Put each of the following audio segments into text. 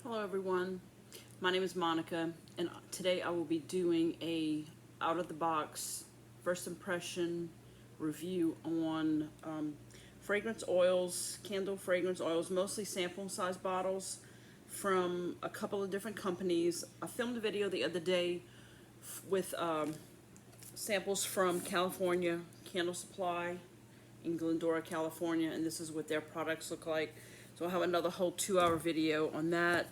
Hello everyone, my name is Monica and today I will be doing a out-of-the-box first impression review on fragrance oils, candle fragrance oils, mostly sample size bottles from a couple of different companies. I filmed a video the other day with samples from California Candle Supply in Glendora, California, and this is what their products look like. So I'll have another whole 2-hour video on that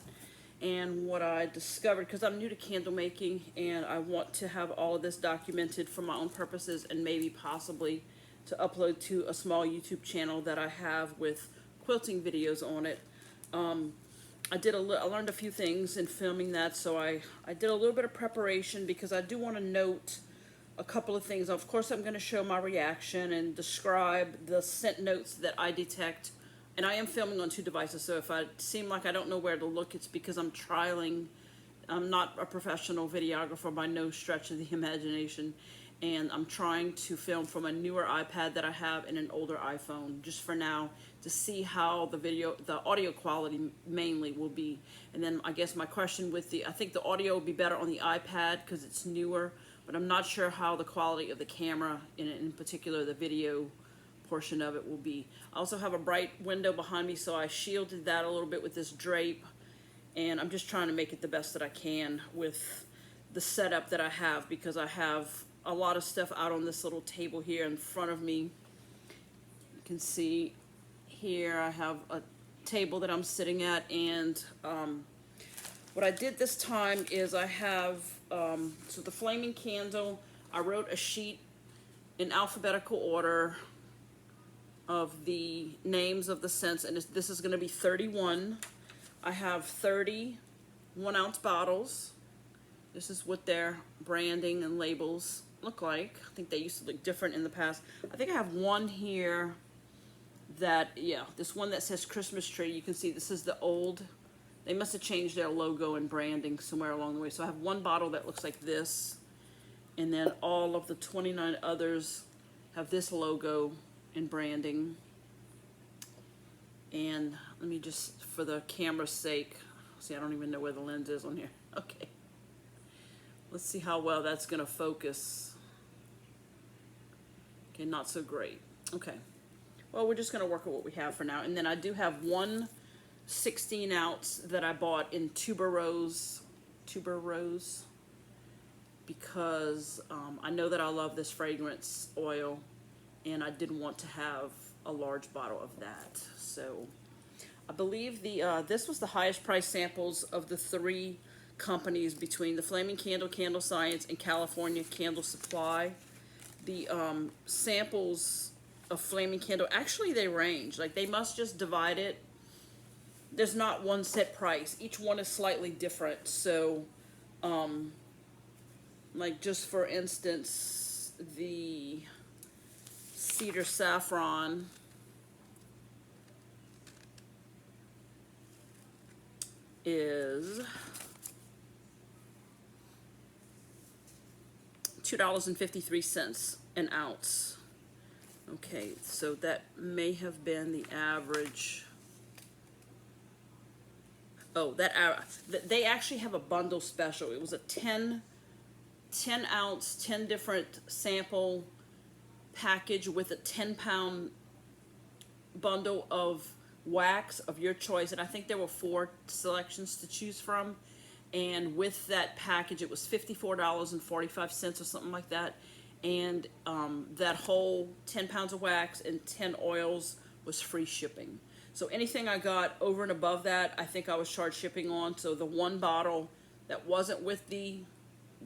and what I discovered, because I'm new to candle making and I want to have all of this documented for my own purposes and maybe possibly to upload to a small YouTube channel that I have with quilting videos on it. I learned a few things in filming that, so I did a little bit of preparation because I do want to note a couple of things. Of course, I'm going to show my reaction and describe the scent notes that I detect. And I am filming on 2 devices, so if I seem like I don't know where to look, it's because I'm trialing. I'm not a professional videographer by no stretch of the imagination, and I'm trying to film from a newer iPad that I have and an older iPhone, just for now, to see how the audio quality mainly will be. And then I guess my question with I think the audio will be better on the iPad because it's newer, but I'm not sure how the quality of the camera, in particular the video portion of it, will be. I also have a bright window behind me, so I shielded that a little bit with this drape, and I'm just trying to make it the best that I can with the setup that I have, because I have a lot of stuff out on this little table here in front of me. You can see here I have a table that I'm sitting at, and what I did this time is I have so the flaming candle, I wrote a sheet in alphabetical order of the names of the scents, and this is going to be 31. I have 30 1-ounce bottles. This is what their branding and labels look like. I think they used to look different in the past. I think I have one here that, yeah, this one that says Christmas tree. You can see this is the old. They must have changed their logo and branding somewhere along the way. So I have one bottle that looks like this, and then all of the 29 others have this logo and branding. And let me just, for the camera's sake, see, I don't even know where the lens is on here. Okay, let's see how well that's gonna focus. Okay, not so great. Okay, well, we're just gonna work with what we have for now. And then I do have one 16-ounce that I bought in Tuberose, because I know that I love this fragrance oil, and I didn't want to have a large bottle of that. So I believe this was the highest price samples of the 3 companies between the Flaming Candle, Candle Science, and California Candle Supply. The samples of Flaming Candle, actually they range. Like, they must just divide it. There's not one set price. Each one is slightly different. So, like, just for instance, the Cedar Saffron is $2.53 an ounce. Okay, so that may have been the average. Oh, they actually have a bundle special. It was a 10 ounce, 10 different sample package with a 10-pound bundle of wax of your choice, and I think there were 4 selections to choose from, and with that package it was $54.45 or something like that, and that whole 10 pounds of wax and 10 oils was free shipping. So anything I got over and above that, I think I was charged shipping on. So the one bottle that wasn't with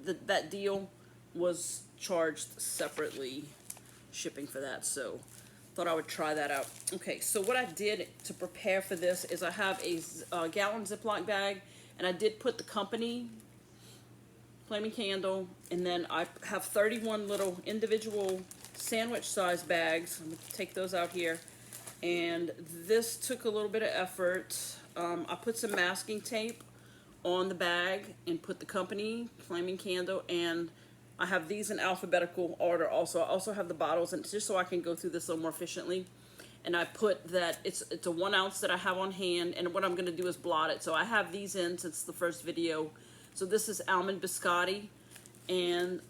that deal was charged separately shipping for that. So thought I would try that out. Okay, so what I did to prepare for this is I have a gallon Ziploc bag, and I did put the company Flaming Candle, and then I have 31 little individual sandwich size bags. I'm going to take those out here, and this took a little bit of effort. I put some masking tape on the bag and put the company Flaming Candle, and I have these in alphabetical order also. I also have the bottles, and just so I can go through this a little more efficiently. and I put that it's a 1 ounce that I have on hand, and what I'm going to do is blot it. So I have these in since the first video. So this is Almond Biscotti, and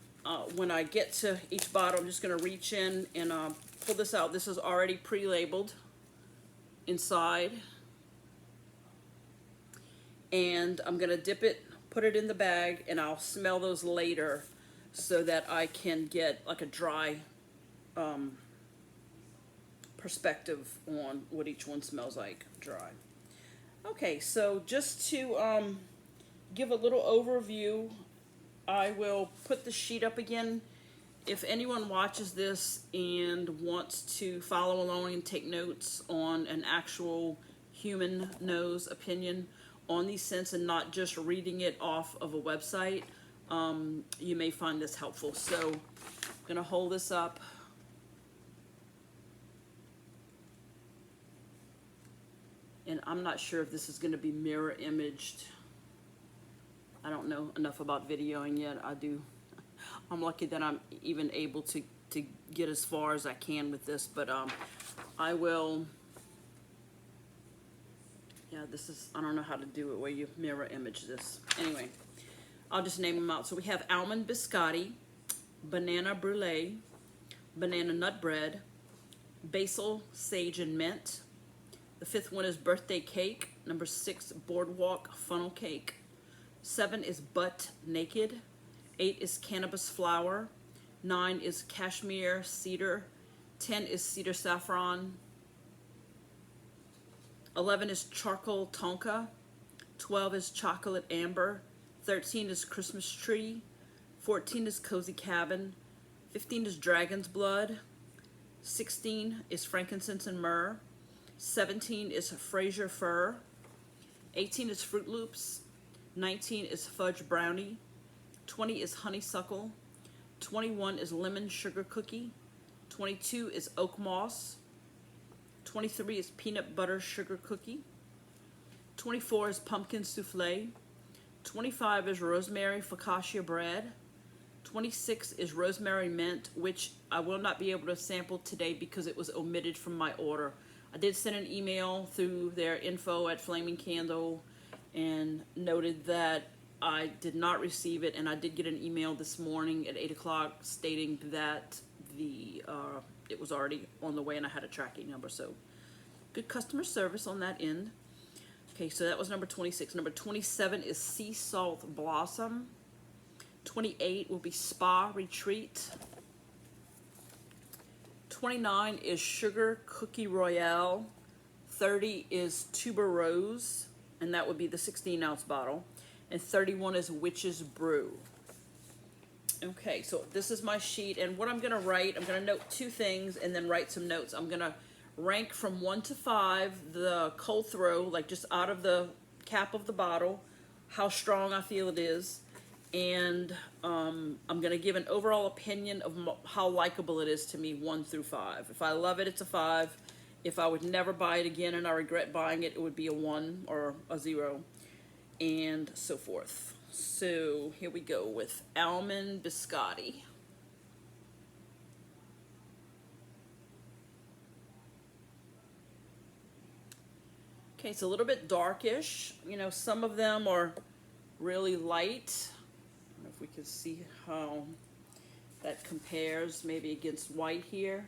when I get to each bottle, I'm just going to reach in and pull this out. This is already pre-labeled inside, and I'm going to dip it, put it in the bag, and I'll smell those later so that I can get like a dry perspective on what each one smells like dry. Okay, so just to give a little overview, I will put the sheet up again. If anyone watches this and wants to follow along and take notes on an actual human nose opinion on these scents and not just reading it off of a website, you may find this helpful. So I'm going to hold this up. And I'm not sure if this is going to be mirror imaged. I don't know enough about videoing yet. I'm lucky that I'm even able to get as far as I can with this, but I will. Yeah, this is, I don't know how to do it where you mirror image this. Anyway, I'll just name them out. So we have Almond Biscotti, Banana Brûlée, Banana Nut Bread, Basil Sage and Mint. The 5th one is Birthday Cake. Number 6, Boardwalk Funnel Cake. 7 is Butt Naked. 8 is Cannabis Flower. 9 is Cashmere Cedar. 10 is Cedar Saffron. 11 is Charcoal Tonka. 12 is Chocolate Amber. 13 is Christmas Tree. 14 is Cozy Cabin. 15 is Dragon's Blood. 16 is Frankincense and Myrrh. 17 is Fraser Fir. 18 is Fruit Loops. 19 is Fudge Brownie. 20 is Honeysuckle. 21 is Lemon Sugar Cookie. 22 is Oakmoss. 23 is Peanut Butter Sugar Cookie. 24 is Pumpkin Soufflé. 25 is Rosemary Focassia Bread. 26 is Rosemary Mint, which I will not be able to sample today because it was omitted from my order. I did send an email through their info at Flaming Candle and noted that I did not receive it, and I did get an email this morning at 8 o'clock stating that it was already on the way and I had a tracking number. So good customer service on that end. Okay, so that was number 26. Number 27 is Sea Salt Blossom. 28 will be Spa Retreat. 29 is Sugar Cookie Royale. 30 is Tuberose, and that would be the 16-ounce bottle. And 31 is Witch's Brew. Okay, so this is my sheet, and what I'm going to write, I'm going to note 2 things and then write some notes. I'm going to rank from 1 to 5 the cold throw, like just out of the cap of the bottle, how strong I feel it is. And I'm going to give an overall opinion of how likable it is to me, 1 through 5. If I love it, it's a 5. If I would never buy it again and I regret buying it, it would be a 1 or a 0, and so forth. So here we go with Almond Biscotti. Okay, it's a little bit darkish. You know, some of them are really light. I don't know if we can see how that compares maybe against white here.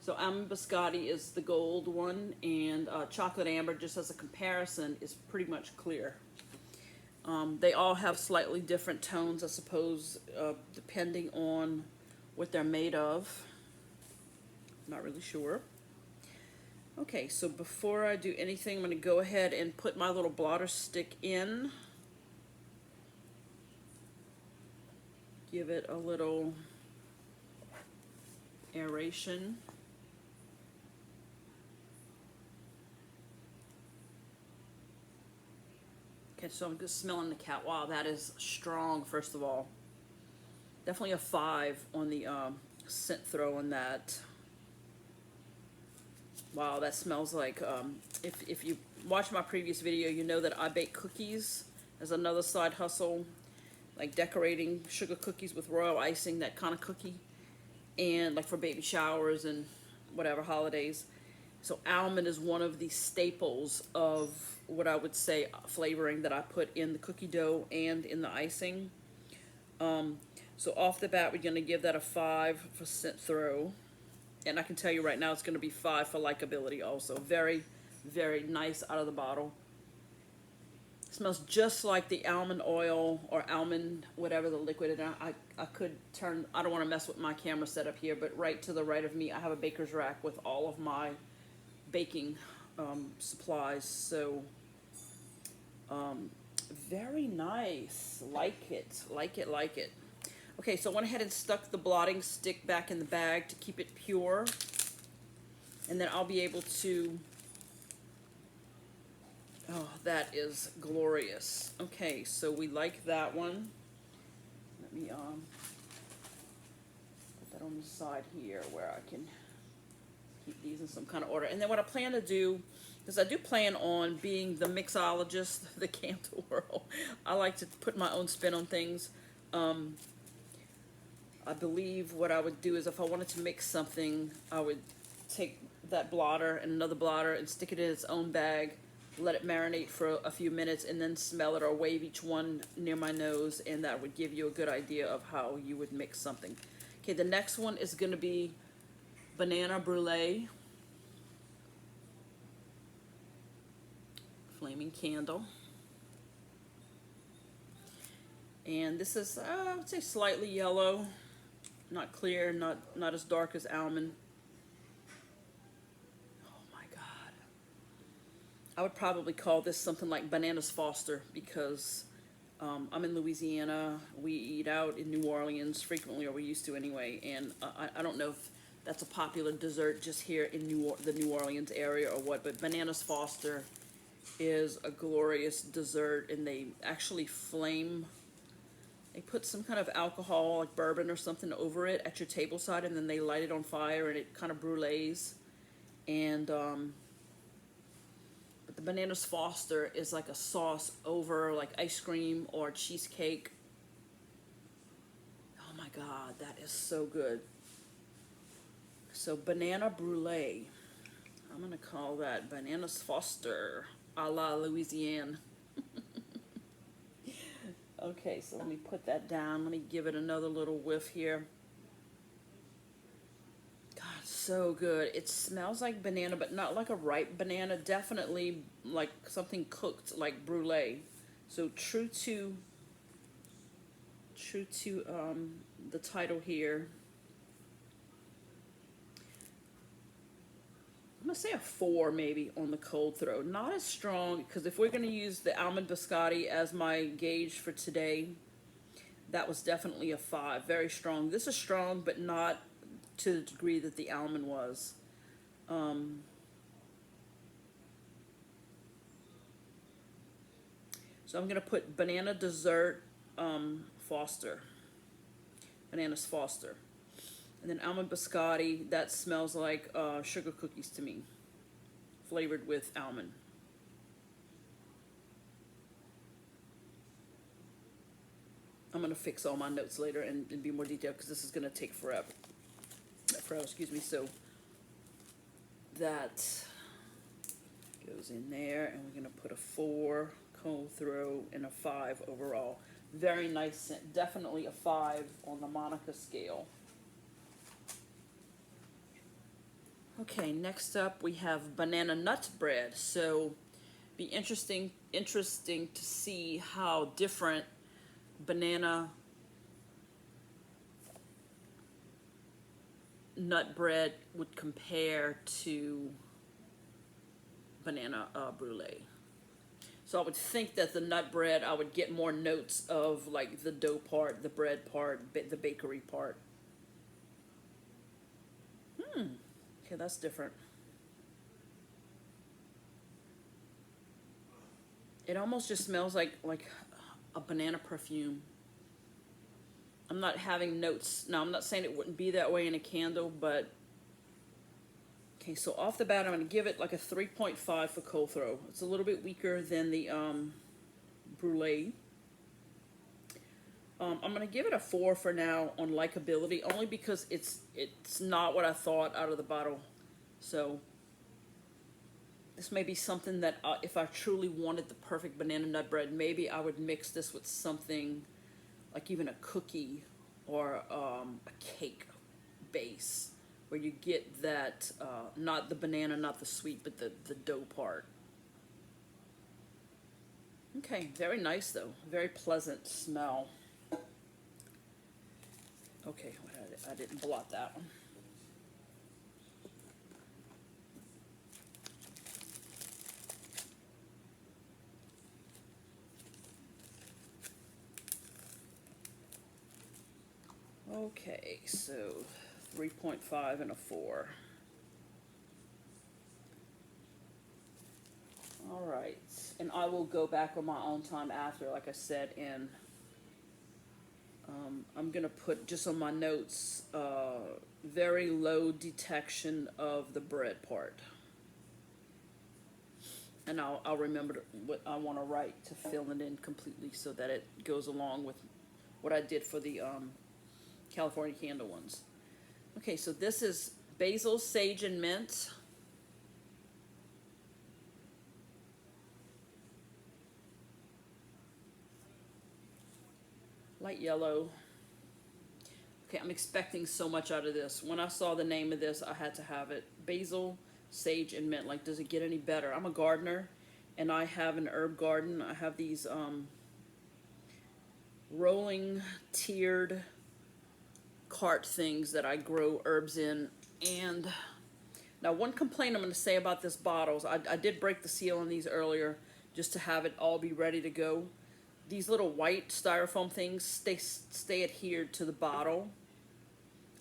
So Almond Biscotti is the gold one, and Chocolate Amber, just as a comparison, is pretty much clear. They all have slightly different tones, I suppose, depending on what they're made of. Not really sure. Okay, so before I do anything, I'm going to go ahead and put my little blotter stick in. Give it a little aeration. Okay, so I'm just smelling the cat. Wow, that is strong, first of all. Definitely a 5 on the scent throw on that. Wow, that smells like, if you watch my previous video, you know that I bake cookies as another side hustle, like decorating sugar cookies with royal icing, that kind of cookie, and like for baby showers and whatever holidays. So almond is one of the staples of what I would say flavoring that I put in the cookie dough and in the icing. So off the bat, we're going to give that a 5 for scent throw. And I can tell you right now, it's going to be 5 for likability also. Very, very nice out of the bottle. It smells just like the almond oil or almond, whatever the liquid. And I could turn, I don't want to mess with my camera setup here, but right to the right of me, I have a baker's rack with all of my baking supplies. So very nice. Like it, like it, like it. Okay, so I went ahead and stuck the blotting stick back in the bag to keep it pure. And then I'll be able to, oh, that is glorious. Okay, so we like that one. Let me put that on the side here where I can keep these in some kind of order. And then what I plan to do, because I do plan on being the mixologist, the Cantor world. I like to put my own spin on things. I believe what I would do is if I wanted to mix something, I would take that blotter and another blotter and stick it in its own bag, let it marinate for a few minutes, and then smell it or wave each one near my nose, and that would give you a good idea of how you would mix something. Okay, the next one is going to be banana brulee. Flaming candle. And this is, I would say, slightly yellow. Not clear, not as dark as almond. Oh my God. I would probably call this something like Bananas Foster because I'm in Louisiana. We eat out in New Orleans frequently, or we used to anyway. And I don't know if that's a popular dessert just here in the New Orleans area or what, but Bananas Foster is a glorious dessert, and they actually flame. They put some kind of alcohol, like bourbon or something, over it at your table side, and then they light it on fire, and it kind of brûlées. And but the Bananas Foster is like a sauce over like ice cream or cheesecake. Oh my God, that is so good. So banana brulee. I'm gonna call that Bananas Foster, a la Louisiane. Okay, so let me put that down. Let me give it another little whiff here. God, so good. It smells like banana, but not like a ripe banana. Definitely like something cooked, like brulee. So true to the title here. I'm going to say a 4 maybe on the cold throw. Not as strong, because if we're going to use the Almond Biscotti as my gauge for today, that was definitely a 5. Very strong. This is strong, but not to the degree that the almond was. So I'm going to put Banana Dessert Foster. Bananas Foster. And then Almond Biscotti, that smells like sugar cookies to me, flavored with almond. I'm going to fix all my notes later and be more detailed because this is going to take forever. Excuse me. So that goes in there, and we're going to put a 4 cold throw and a 5 overall. Very nice scent. Definitely a 5 on the Monica scale. Okay, next up we have banana nut bread. So be interesting to see how different banana nut bread would compare to banana brulee. So I would think that the nut bread, I would get more notes of like the dough part, the bread part, the bakery part. Okay, that's different. It almost just smells like a banana perfume. I'm not having notes. Now, I'm not saying it wouldn't be that way in a candle, but okay, so off the bat, I'm going to give it like a 3.5 for cold throw. It's a little bit weaker than the Brûlée. I'm going to give it a 4 for now on likability, only because it's not what I thought out of the bottle. So This may be something that if I truly wanted the perfect banana nut bread, maybe I would mix this with something like even a cookie or a cake base, where you get that, not the banana, not the sweet, but the dough part. Okay, very nice though. Very pleasant smell. Okay, I didn't blot that one. Okay, so 3.5 and a 4. All right, and I will go back on my own time after, like I said, and I'm gonna put just on my notes, very low detection of the bread part, and I'll remember what I want to write to fill it in completely so that it goes along with what I did for the California candle ones. Okay, so this is Basil Sage and Mint. Light yellow. Okay, I'm expecting so much out of this. When I saw the name of this, I had to have it. Basil, Sage, and Mint. Like, does it get any better? I'm a gardener, and I have an herb garden. I have these rolling, tiered cart things that I grow herbs in. And now one complaint I'm going to say about this bottles, I did break the seal on these earlier just to have it all be ready to go. These little white styrofoam things stay adhered to the bottle.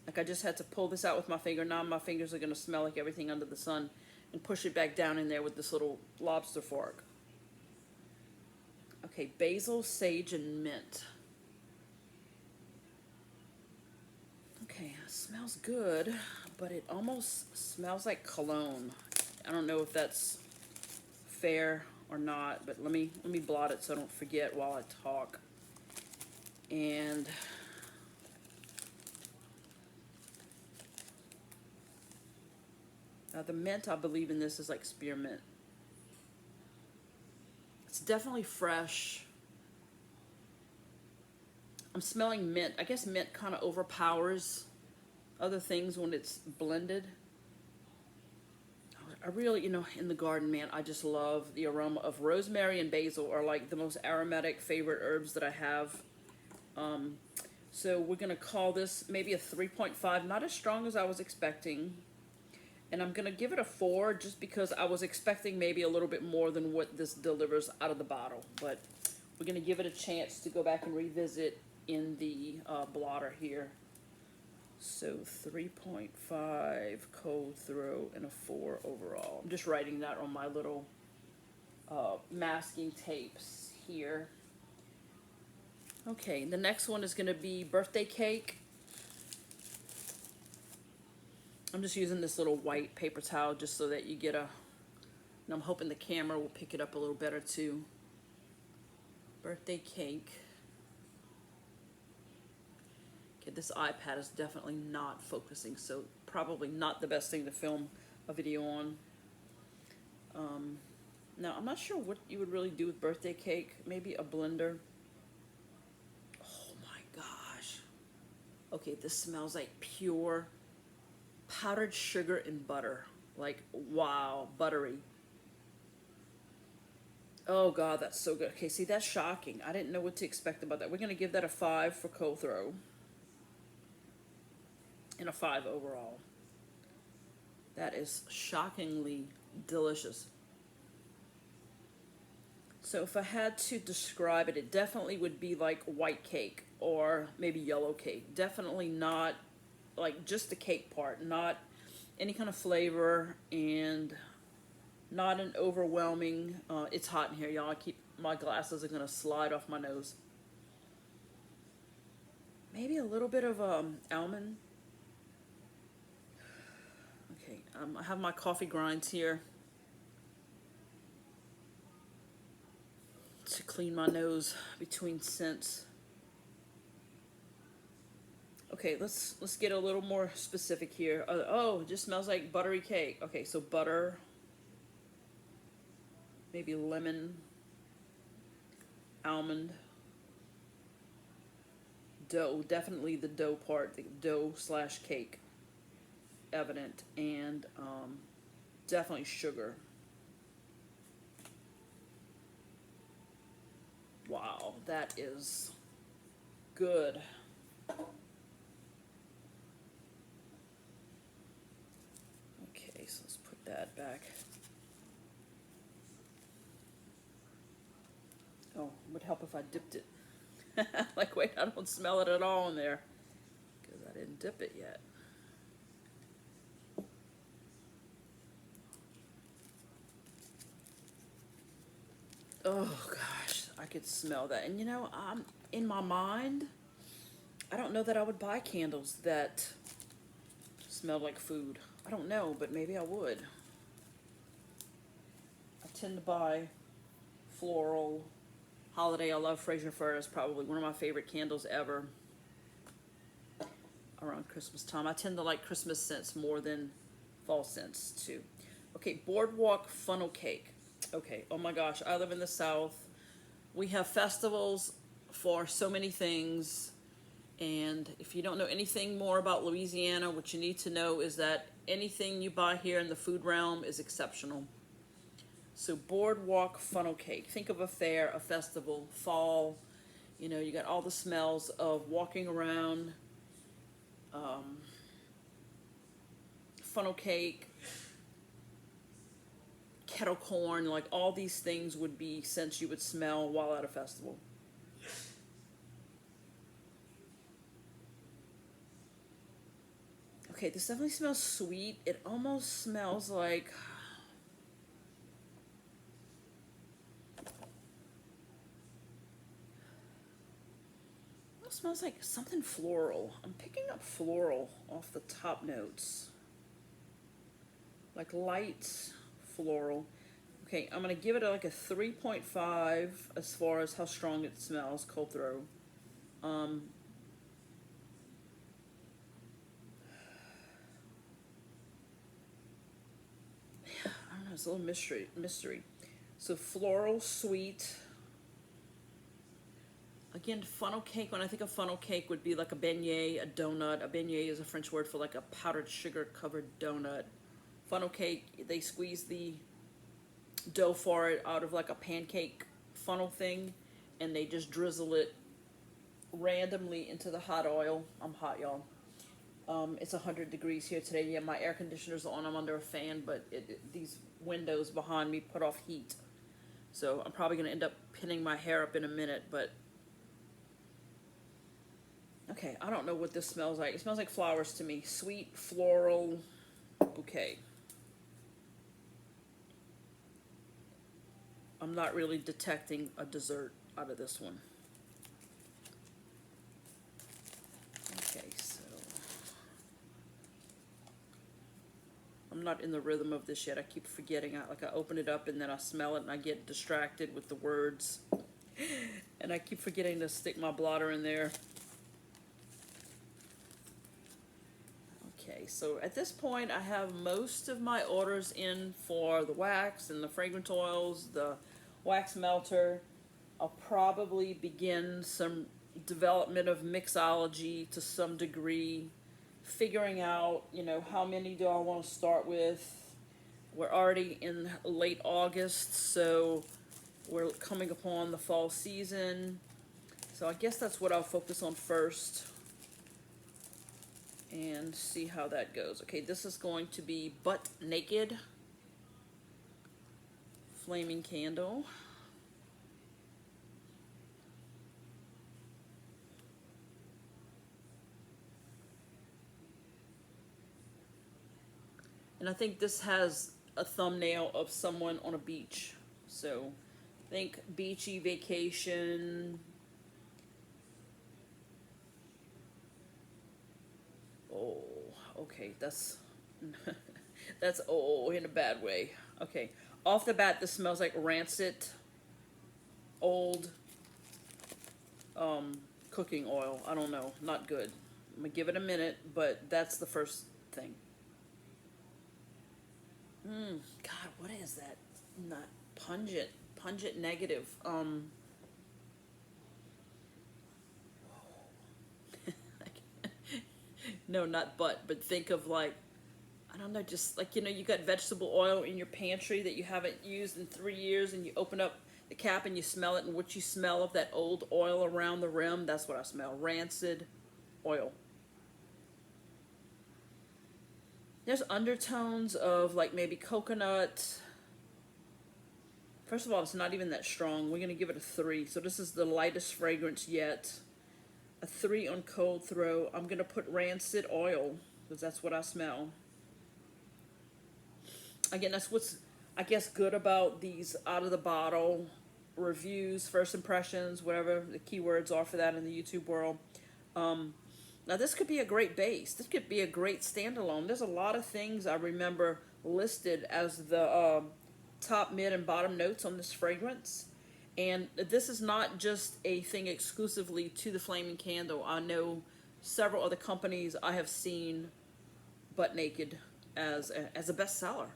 Like, I just had to pull this out with my finger. Now my fingers are going to smell like everything under the sun, and push it back down in there with this little lobster fork. Okay, Basil, Sage, and Mint. Okay, it smells good, but it almost smells like cologne. I don't know if that's fair or not, but let me blot it so I don't forget while I talk. And now the mint, I believe in this, is like spearmint. It's definitely fresh. I'm smelling mint. I guess mint kind of overpowers other things when it's blended. I really, in the garden, man, I just love the aroma of rosemary and basil are like the most aromatic favorite herbs that I have. So we're going to call this maybe a 3.5, not as strong as I was expecting. And I'm going to give it a 4 just because I was expecting maybe a little bit more than what this delivers out of the bottle. But we're going to give it a chance to go back and revisit in the blotter here. So 3.5 cold throw and a 4 overall. I'm just writing that on my little masking tapes here. Okay, the next one is going to be birthday cake. I'm just using this little white paper towel just so that you get a, and I'm hoping the camera will pick it up a little better too. Birthday cake. Okay, this iPad is definitely not focusing, so probably not the best thing to film a video on. Now, I'm not sure what you would really do with birthday cake. Maybe a blender. Oh my gosh. Okay, this smells like pure powdered sugar and butter. Like, wow, buttery. Oh God, that's so good. Okay, see, that's shocking. I didn't know what to expect about that. We're going to give that a 5 for cold throw. And a 5 overall. That is shockingly delicious. So if I had to describe it, it definitely would be like white cake or maybe yellow cake. Definitely not like just the cake part, not any kind of flavor, and not an overwhelming, it's hot in here, y'all. My glasses are gonna slide off my nose. Maybe a little bit of almond. Okay, I have my coffee grinds here to clean my nose between scents. Okay, let's get a little more specific here. Oh, it just smells like buttery cake. Okay, so butter. maybe lemon, almond, dough, definitely the dough part, the dough slash cake, evident, and definitely sugar. Wow, that is good. Okay, so let's put that back. Oh, it would help if I dipped it. Like, wait, I don't smell it at all in there because I didn't dip it yet. Oh gosh, I could smell that. And you know, in my mind, I don't know that I would buy candles that smell like food. I don't know, but maybe I would. I tend to buy floral, holiday. I love Fraser Fir. It's probably one of my favorite candles ever around Christmas time. I tend to like Christmas scents more than fall scents too. Okay, Boardwalk Funnel Cake. Okay, oh my gosh, I live in the South. We have festivals for so many things. And if you don't know anything more about Louisiana, what you need to know is that anything you buy here in the food realm is exceptional. So Boardwalk Funnel Cake. Think of a fair, a festival, fall. You know, you got all the smells of walking around, funnel cake, kettle corn, like all these things would be scents you would smell while at a festival. Okay, this definitely smells sweet. It almost smells like... It smells like something floral. I'm picking up floral off the top notes. Like light floral. Okay, I'm going to give it like a 3.5 as far as how strong it smells, cold throw. I don't know, it's a little mystery. So floral, sweet. Again, funnel cake, when I think of funnel cake, would be like a beignet, a donut. A beignet is a French word for like a powdered sugar covered donut. Funnel cake, they squeeze the dough for it out of like a pancake funnel thing, and they just drizzle it randomly into the hot oil. I'm hot, y'all. It's 100 degrees here today. Yeah, my air conditioner's on. I'm under a fan, but these windows behind me put off heat. So I'm probably going to end up pinning my hair up in a minute, but... Okay, I don't know what this smells like. It smells like flowers to me. Sweet, floral, bouquet. I'm not really detecting a dessert out of this one. Okay, so... I'm not in the rhythm of this yet. I keep forgetting. I open it up and then I smell it and I get distracted with the words. And I keep forgetting to stick my blotter in there. Okay, so at this point I have most of my orders in for the wax and the fragrance oils, the wax melter. I'll probably begin some development of mixology to some degree, figuring out, you know, how many do I want to start with. We're already in late August, so we're coming upon the fall season. So I guess that's what I'll focus on first and see how that goes. Okay, this is going to be Butt Naked Flaming Candle. And I think this has a thumbnail of someone on a beach. So think beachy vacation. Oh, okay, that's that's oh in a bad way. Okay, off the bat, this smells like rancid, old cooking oil. I don't know, not good. I'm gonna give it a minute, but that's the first thing. God, what is that? Not pungent negative. No, not but think of like, I don't know, just like, you got vegetable oil in your pantry that you haven't used in 3 years, and you open up the cap and you smell it, and what you smell of that old oil around the rim, that's what I smell. Rancid oil. There's undertones of like maybe coconut. First of all, it's not even that strong. We're going to give it a 3. So this is the lightest fragrance yet. A 3 on cold throw. I'm going to put rancid oil because that's what I smell. Again, that's what's, I guess, good about these out of the bottle reviews, first impressions, whatever the keywords are for that in the YouTube world. Now this could be a great base. This could be a great standalone. There's a lot of things I remember listed as the top, mid, and bottom notes on this fragrance. And this is not just a thing exclusively to the Flaming Candle. I know several other companies I have seen butt naked as a bestseller.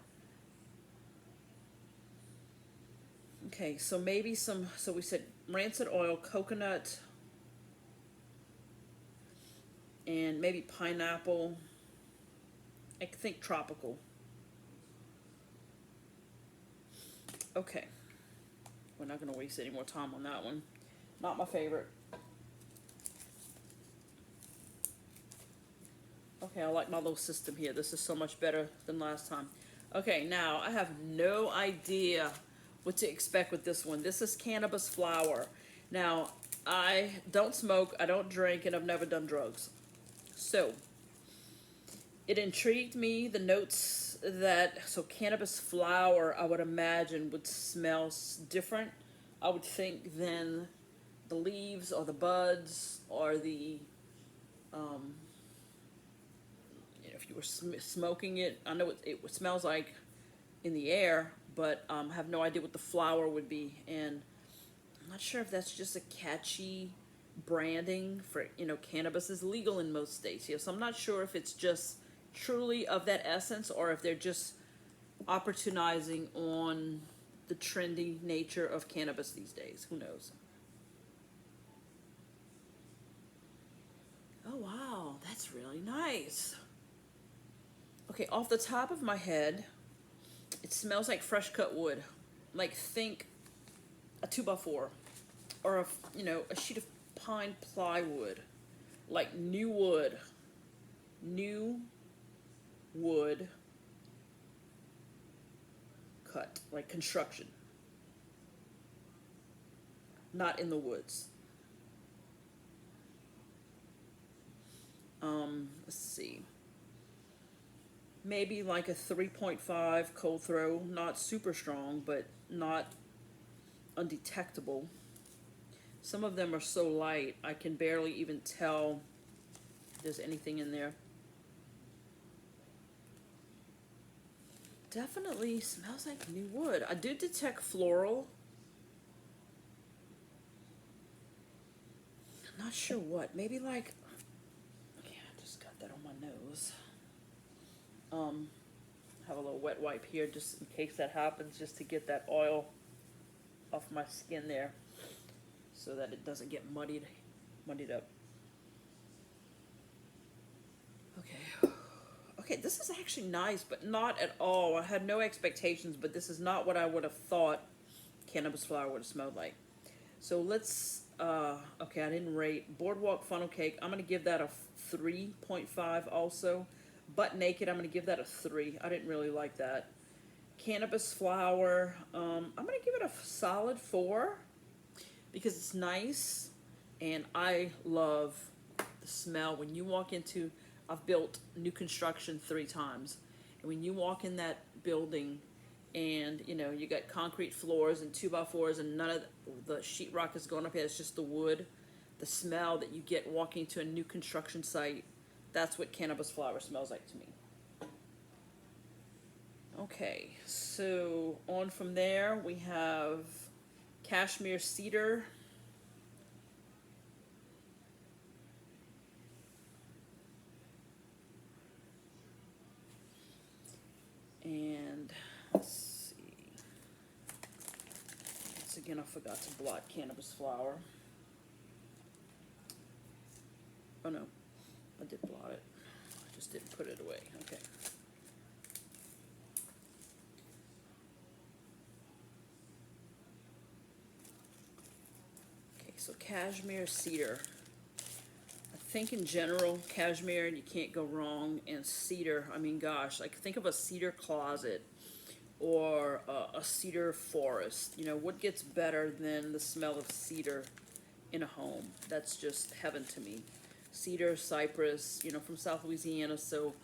Okay, so maybe some, so we said rancid oil, coconut, and maybe pineapple. I think tropical. Okay. We're not going to waste any more time on that one. Not my favorite. Okay, I like my little system here. This is so much better than last time. Okay, now I have no idea what to expect with this one. This is Cannabis Flower. Now, I don't smoke, I don't drink, and I've never done drugs. So, it intrigued me, the notes that, so Cannabis Flower, I would imagine, would smell different, I would think, than the leaves or the buds or the, if you were smoking it. I know it smells like in the air, but I have no idea what the flower would be, and I'm not sure if that's just a catchy branding for, cannabis is legal in most states here, so I'm not sure if it's just truly of that essence or if they're just opportunizing on the trendy nature of cannabis these days. Who knows? Oh wow, that's really nice. Okay, off the top of my head, it smells like fresh cut wood. Like, think a 2x4 or a sheet of pine plywood. Like new wood cut, like construction, not in the woods. Let's see, maybe like a 3.5 cold throw, not super strong, but not undetectable. Some of them are so light, I can barely even tell if there's anything in there. Definitely smells like new wood. I do detect floral. I'm not sure what. Maybe like, okay, I just got that on my nose. Have a little wet wipe here just in case that happens, just to get that oil off my skin there so that it doesn't get muddied up. Okay. Okay, this is actually nice, but not at all. I had no expectations, but this is not what I would have thought Cannabis Flower would have smelled like. So let's, okay, I didn't rate. Boardwalk Funnel Cake, I'm going to give that a 3.5 also. Butt Naked, I'm going to give that a 3. I didn't really like that. Cannabis Flower, I'm going to give it a solid 4 because it's nice, and I love the smell. When you walk into, I've built new construction 3 times, and when you walk in that building and you got concrete floors and 2x4s and none of the sheetrock is going up here, it's just the wood, the smell that you get walking to a new construction site, that's what Cannabis Flower smells like to me. Okay, so on from there we have Cashmere Cedar. And let's see. and I forgot to blot Cannabis Flower. Oh no, I did blot it. I just didn't put it away. Okay. Okay, so Cashmere Cedar. I think in general, Cashmere, you can't go wrong, and Cedar, I mean, gosh, like think of a cedar closet or a cedar forest. You know, what gets better than the smell of cedar in a home? That's just heaven to me. Cedar, cypress, you know, from South Louisiana, so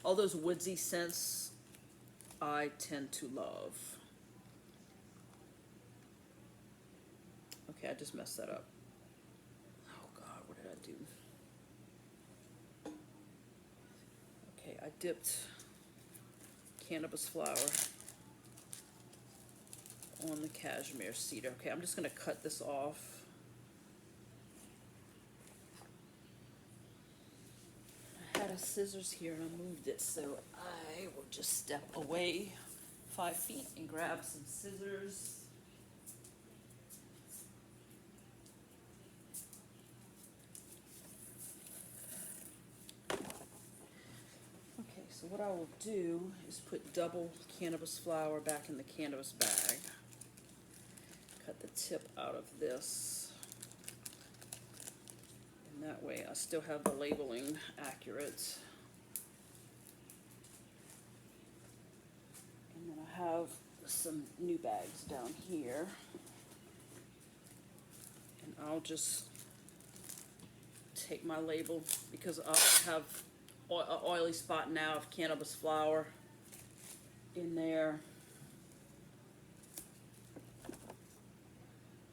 all those woodsy scents I tend to love. Okay, I just messed that up. Oh God, what did I do? Okay, I dipped Cannabis Flower on the Cashmere Cedar. Okay, I'm just going to cut this off. I had a scissors here and I moved it, so I will just step away 5 feet and grab some scissors. Okay, so what I will do is put double Cannabis Flower back in the canvas bag. Cut the tip out of this. And that way I still have the labeling accurate. And then I have some new bags down here. And I'll just take my label because I'll have an oily spot now of Cannabis Flower in there.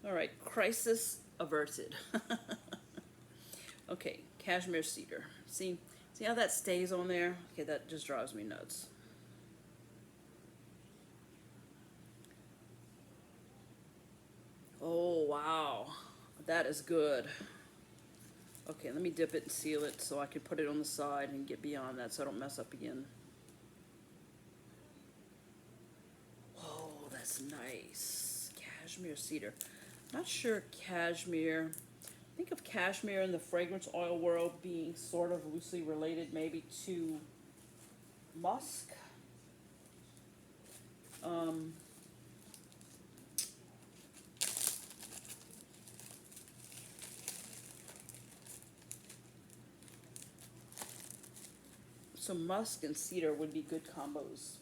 All right, crisis averted. Okay, Cashmere Cedar. See how that stays on there? Okay, that just drives me nuts. Oh, wow. That is good. Okay, let me dip it and seal it so I can put it on the side and get beyond that so I don't mess up again. Oh, that's nice. Cashmere Cedar. Not sure cashmere. Think of cashmere in the fragrance oil world being sort of loosely related maybe to musk. So musk and cedar would be good combos.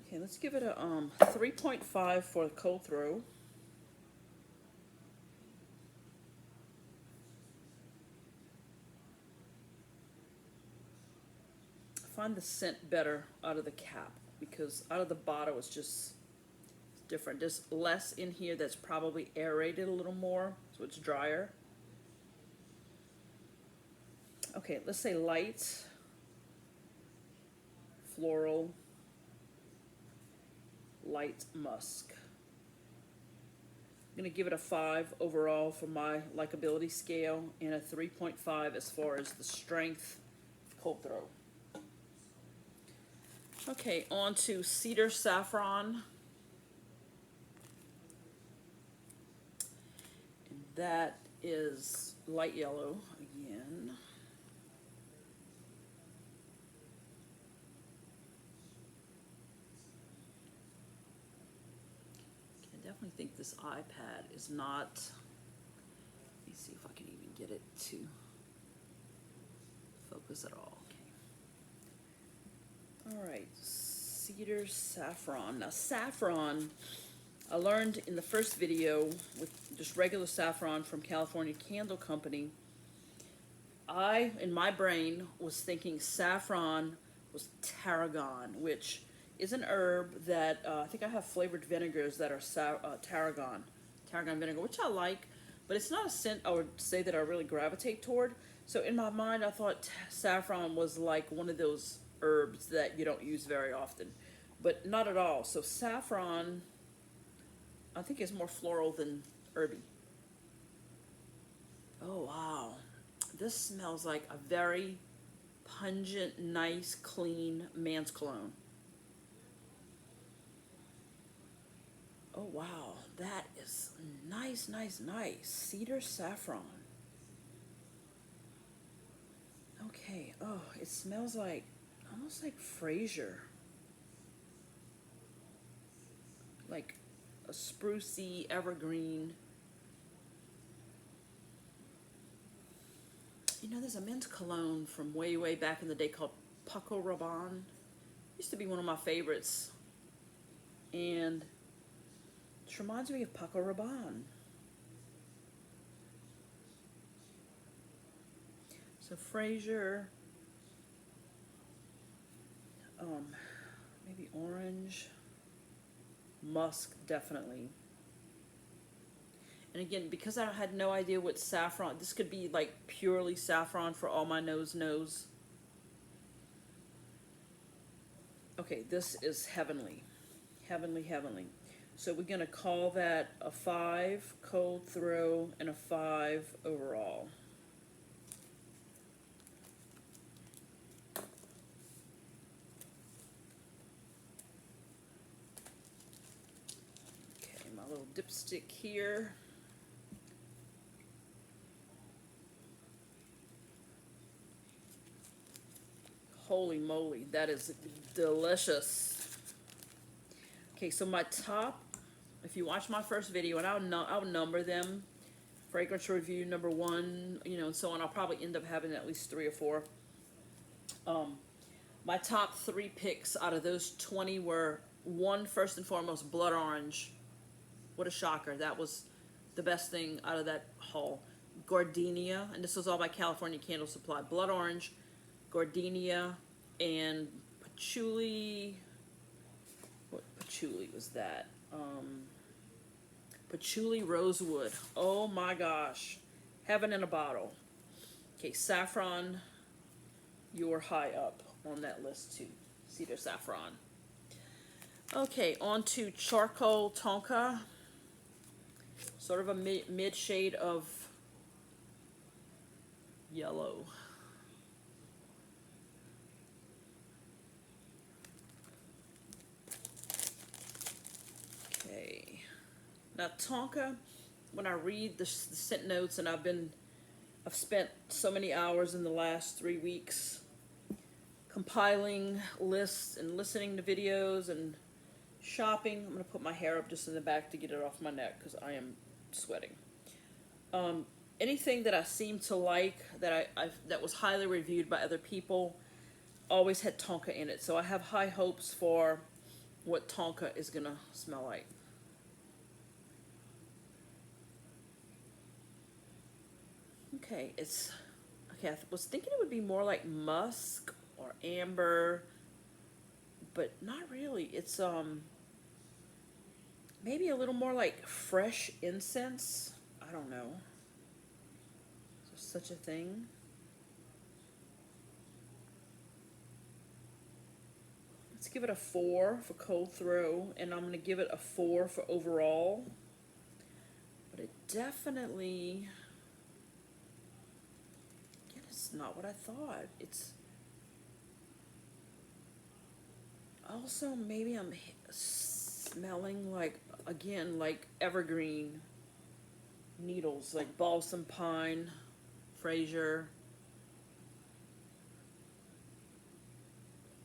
Okay, let's give it a 3.5 for the cold throw. I find the scent better out of the cap because out of the bottle it's just different. There's less in here that's probably aerated a little more, so it's drier. Okay, let's say light, floral, light musk. I'm going to give it a 5 overall for my likability scale and a 3.5 as far as the strength cold throw. Okay, on to Cedar Saffron. And that is light yellow again. I definitely think this iPad is not, let me see if I can even get it to focus at all. All right, Cedar Saffron. Now saffron, I learned in the first video with just regular saffron from California Candle Company, I, in my brain, was thinking saffron was tarragon, which is an herb that I think I have flavored vinegars that are tarragon vinegar, which I like, but it's not a scent I would say that I really gravitate toward. So in my mind, I thought saffron was like one of those herbs that you don't use very often, but not at all. So saffron, I think, is more floral than herby. Oh wow, this smells like a very pungent, nice, clean man's cologne. Oh wow, that is nice, nice, nice. Cedar Saffron. Okay, oh, it smells like, almost like Fraser. Like a sprucey, evergreen. You know, there's a men's cologne from way, way back in the day called Paco Rabanne. Used to be one of my favorites. And it reminds me of Paco Rabanne. So Fraser, maybe orange, musk definitely. And again, because I had no idea what saffron, this could be like purely saffron for all my knows. Okay, this is heavenly. Heavenly, heavenly. So we're going to call that a 5 cold throw and a 5 overall. Okay, my little dipstick here. Holy moly, that is delicious. Okay, so my top, if you watch my first video, and I'll number them, fragrance review number 1, you know, and so on. I'll probably end up having at least 3 or 4. My top 3 picks out of those 20 were, 1, first and foremost, blood orange. What a shocker. That was the best thing out of that haul. Gardenia, and this was all by California Candle Supply. Blood orange, gardenia, and patchouli. What patchouli was that? Patchouli rosewood. Oh my gosh. Heaven in a bottle. Okay, saffron, you're high up on that list too. Cedar Saffron. Okay, on to charcoal tonka. Sort of a mid shade of yellow. Okay. Now Tonka, when I read the scent notes, and I've spent so many hours in the last 3 weeks compiling lists and listening to videos and shopping. I'm going to put my hair up just in the back to get it off my neck because I am sweating. Anything that I seem to like, that was highly reviewed by other people, always had Tonka in it. So I have high hopes for what Tonka is going to smell like. Okay, I was thinking it would be more like musk or amber, but not really. It's maybe a little more like fresh incense. I don't know. Is there such a thing? Let's give it a 4 for cold throw, and I'm going to give it a 4 for overall. But it definitely, again, it's not what I thought. It's also, maybe I'm smelling like, again, like evergreen needles, like balsam pine, Fraser,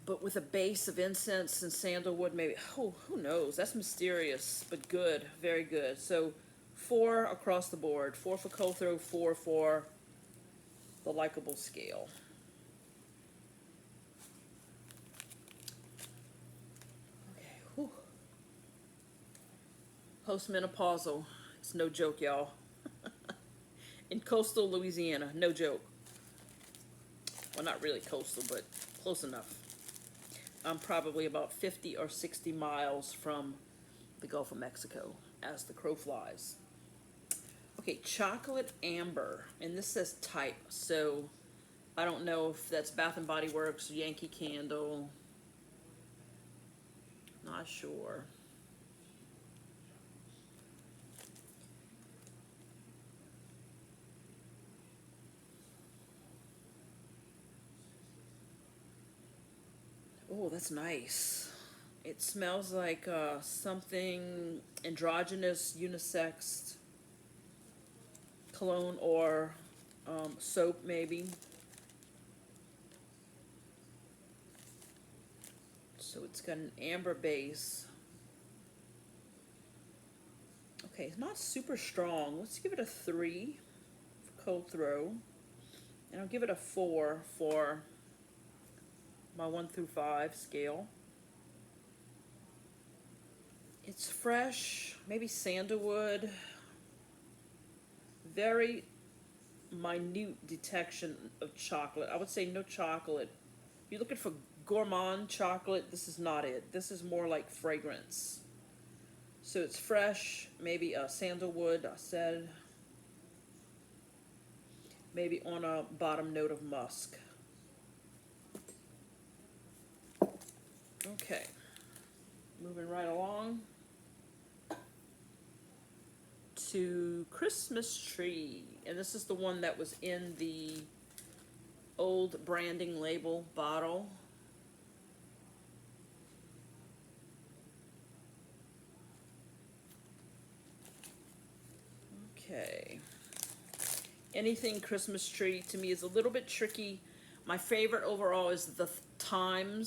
but with a base of incense and sandalwood, maybe. Oh, who knows? That's mysterious, but good, very good. So 4 across the board. 4 for cold throw, 4 for the likable scale. Okay, whew. Postmenopausal. It's no joke, y'all. In coastal Louisiana, no joke. Well, not really coastal, but close enough. I'm probably about 50 or 60 miles from the Gulf of Mexico, as the crow flies. Okay, chocolate amber, and this says type, so I don't know if that's Bath and Body Works, Yankee Candle. Not sure. Oh, that's nice. It smells like something androgynous, unisex cologne or soap, maybe. So it's got an amber base. Okay, it's not super strong. Let's give it a 3 for cold throw. And I'll give it a 4 for my 1 through 5 scale. It's fresh, maybe sandalwood. Very minute detection of chocolate. I would say no chocolate. If you're looking for gourmand chocolate, this is not it. This is more like fragrance. So it's fresh, maybe a sandalwood, I said. Maybe on a bottom note of musk. Okay, moving right along to Christmas Tree. And this is the one that was in the old branding label bottle. Okay. Anything Christmas tree to me is a little bit tricky. My favorite overall is the Thyme,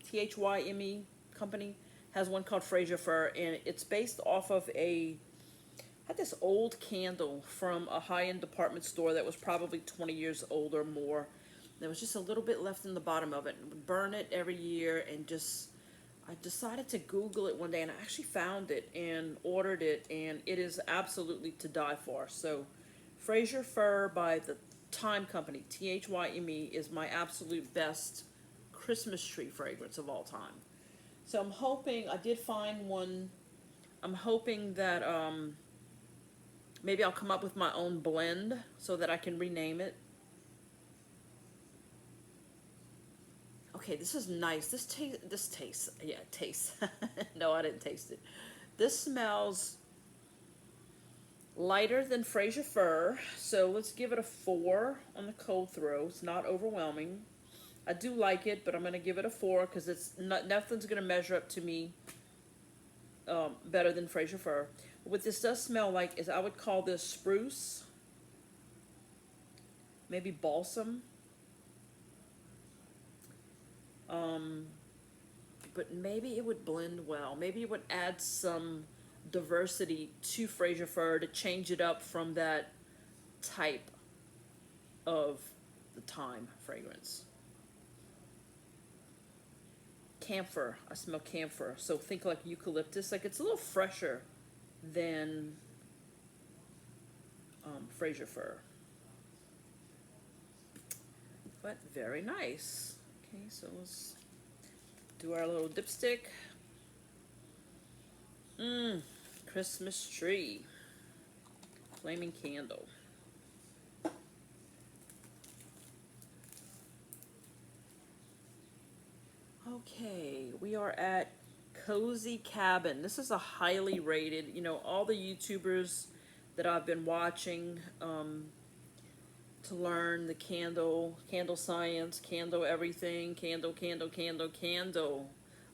T-H-Y-M-E company, has one called Fraser Fir, and it's based off of I had this old candle from a high-end department store that was probably 20 years old or more. There was just a little bit left in the bottom of it. I would burn it every year, and I decided to Google it one day, and I actually found it and ordered it, and it is absolutely to die for. So Fraser Fir by the Thyme Company, T-H-Y-M-E, is my absolute best Christmas tree fragrance of all time. So I'm hoping, I did find one, I'm hoping that maybe I'll come up with my own blend so that I can rename it. Okay, this is nice. This tastes, yeah, it tastes. No, I didn't taste it. This smells lighter than Fraser Fir, so let's give it a 4 on the cold throw. It's not overwhelming. I do like it, but I'm going to give it a 4 because it's nothing's going to measure up to me better than Fraser Fir. What this does smell like is, I would call this spruce, maybe balsam. But maybe it would blend well. Maybe it would add some diversity to Fraser Fir to change it up from that type of the thyme fragrance. Camphor, I smell camphor, so think like eucalyptus. Like, it's a little fresher than Fraser Fir, but very nice. Okay, so let's do our little dipstick. Christmas tree, flaming candle. Okay, we are at Cozy Cabin. This is a highly rated, you know, all the YouTubers that I've been watching to learn the candle science, candle everything, candle.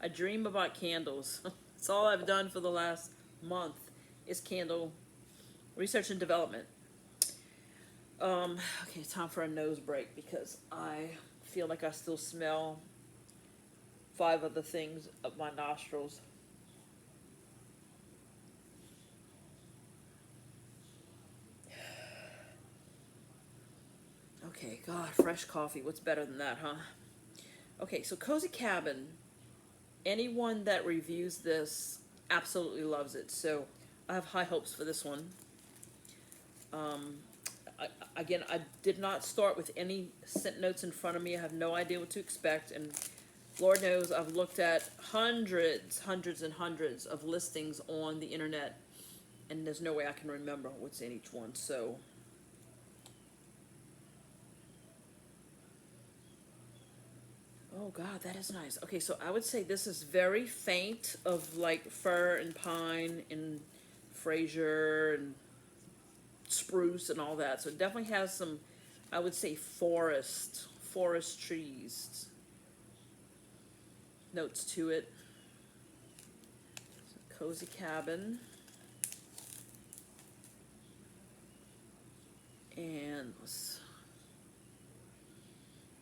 I dream about candles. That's all I've done for the last month is candle research and development. Okay, time for a nose break because I feel like I still smell 5 other things up my nostrils. Okay, God, fresh coffee. What's better than that, huh? Okay, so Cozy Cabin. Anyone that reviews this absolutely loves it. So I have high hopes for this one. Again, I did not start with any scent notes in front of me. I have no idea what to expect. And Lord knows I've looked at hundreds and hundreds of listings on the internet. And there's no way I can remember what's in each one. So oh God, that is nice. Okay, so I would say this is very faint of like fir and pine and Fraser and spruce and all that. So it definitely has some, I would say, forest trees. notes to it. Cozy cabin. And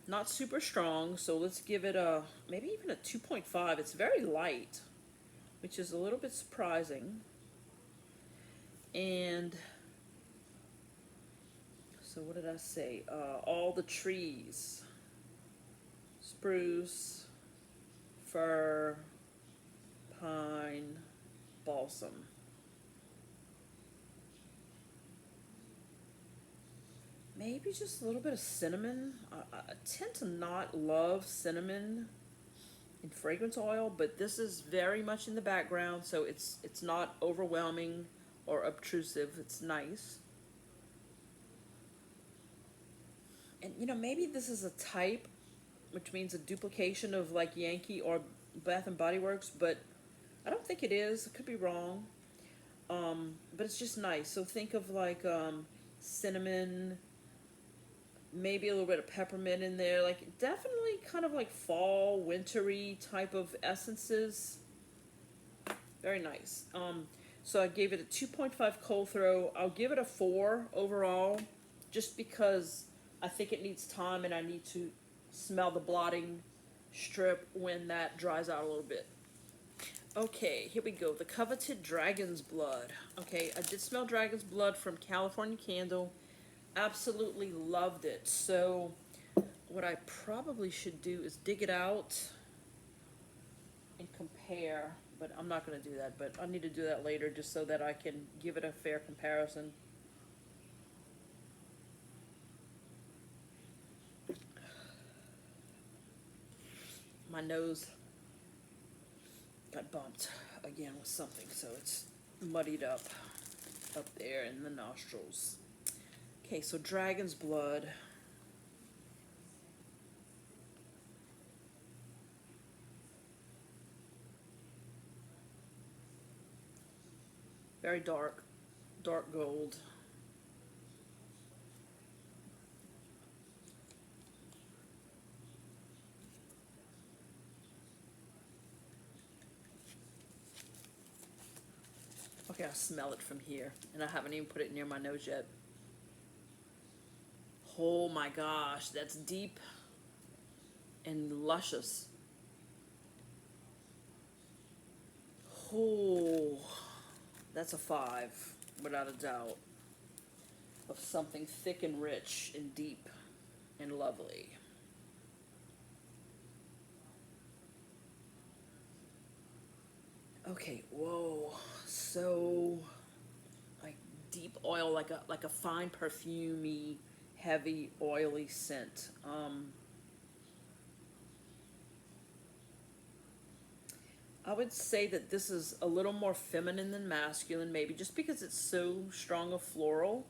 not super strong, so let's give it a, maybe even a 2.5. It's very light, which is a little bit surprising. And so what did I say? All the trees. Spruce, fir, pine, balsam. Maybe just a little bit of cinnamon. I tend to not love cinnamon in fragrance oil, but this is very much in the background, so it's not overwhelming or obtrusive. It's nice. And you know, maybe this is a type, which means a duplication of like Yankee or Bath and Body Works, but I don't think it is. I could be wrong. But it's just nice. So think of like cinnamon, maybe a little bit of peppermint in there, like definitely kind of like fall, wintry type of essences. Very nice. So I gave it a 2.5 cold throw. I'll give it a 4 overall, just because I think it needs time and I need to smell the blotting strip when that dries out a little bit. Okay, here we go. The coveted dragon's blood. Okay, I did smell dragon's blood from California Candle. Absolutely loved it. So what I probably should do is dig it out and compare, but I'm not going to do that, but I need to do that later just so that I can give it a fair comparison. My nose got bumped again with something, so it's muddied up there in the nostrils. Okay, so dragon's blood. Very dark gold. Okay, I smell it from here, and I haven't even put it near my nose yet. Oh my gosh, that's deep and luscious. Oh, that's a 5, without a doubt, of something thick and rich and deep and lovely. Okay, whoa, so like deep oil, like a fine perfumey, heavy, oily scent. I would say that this is a little more feminine than masculine, maybe just because it's so strong of floral.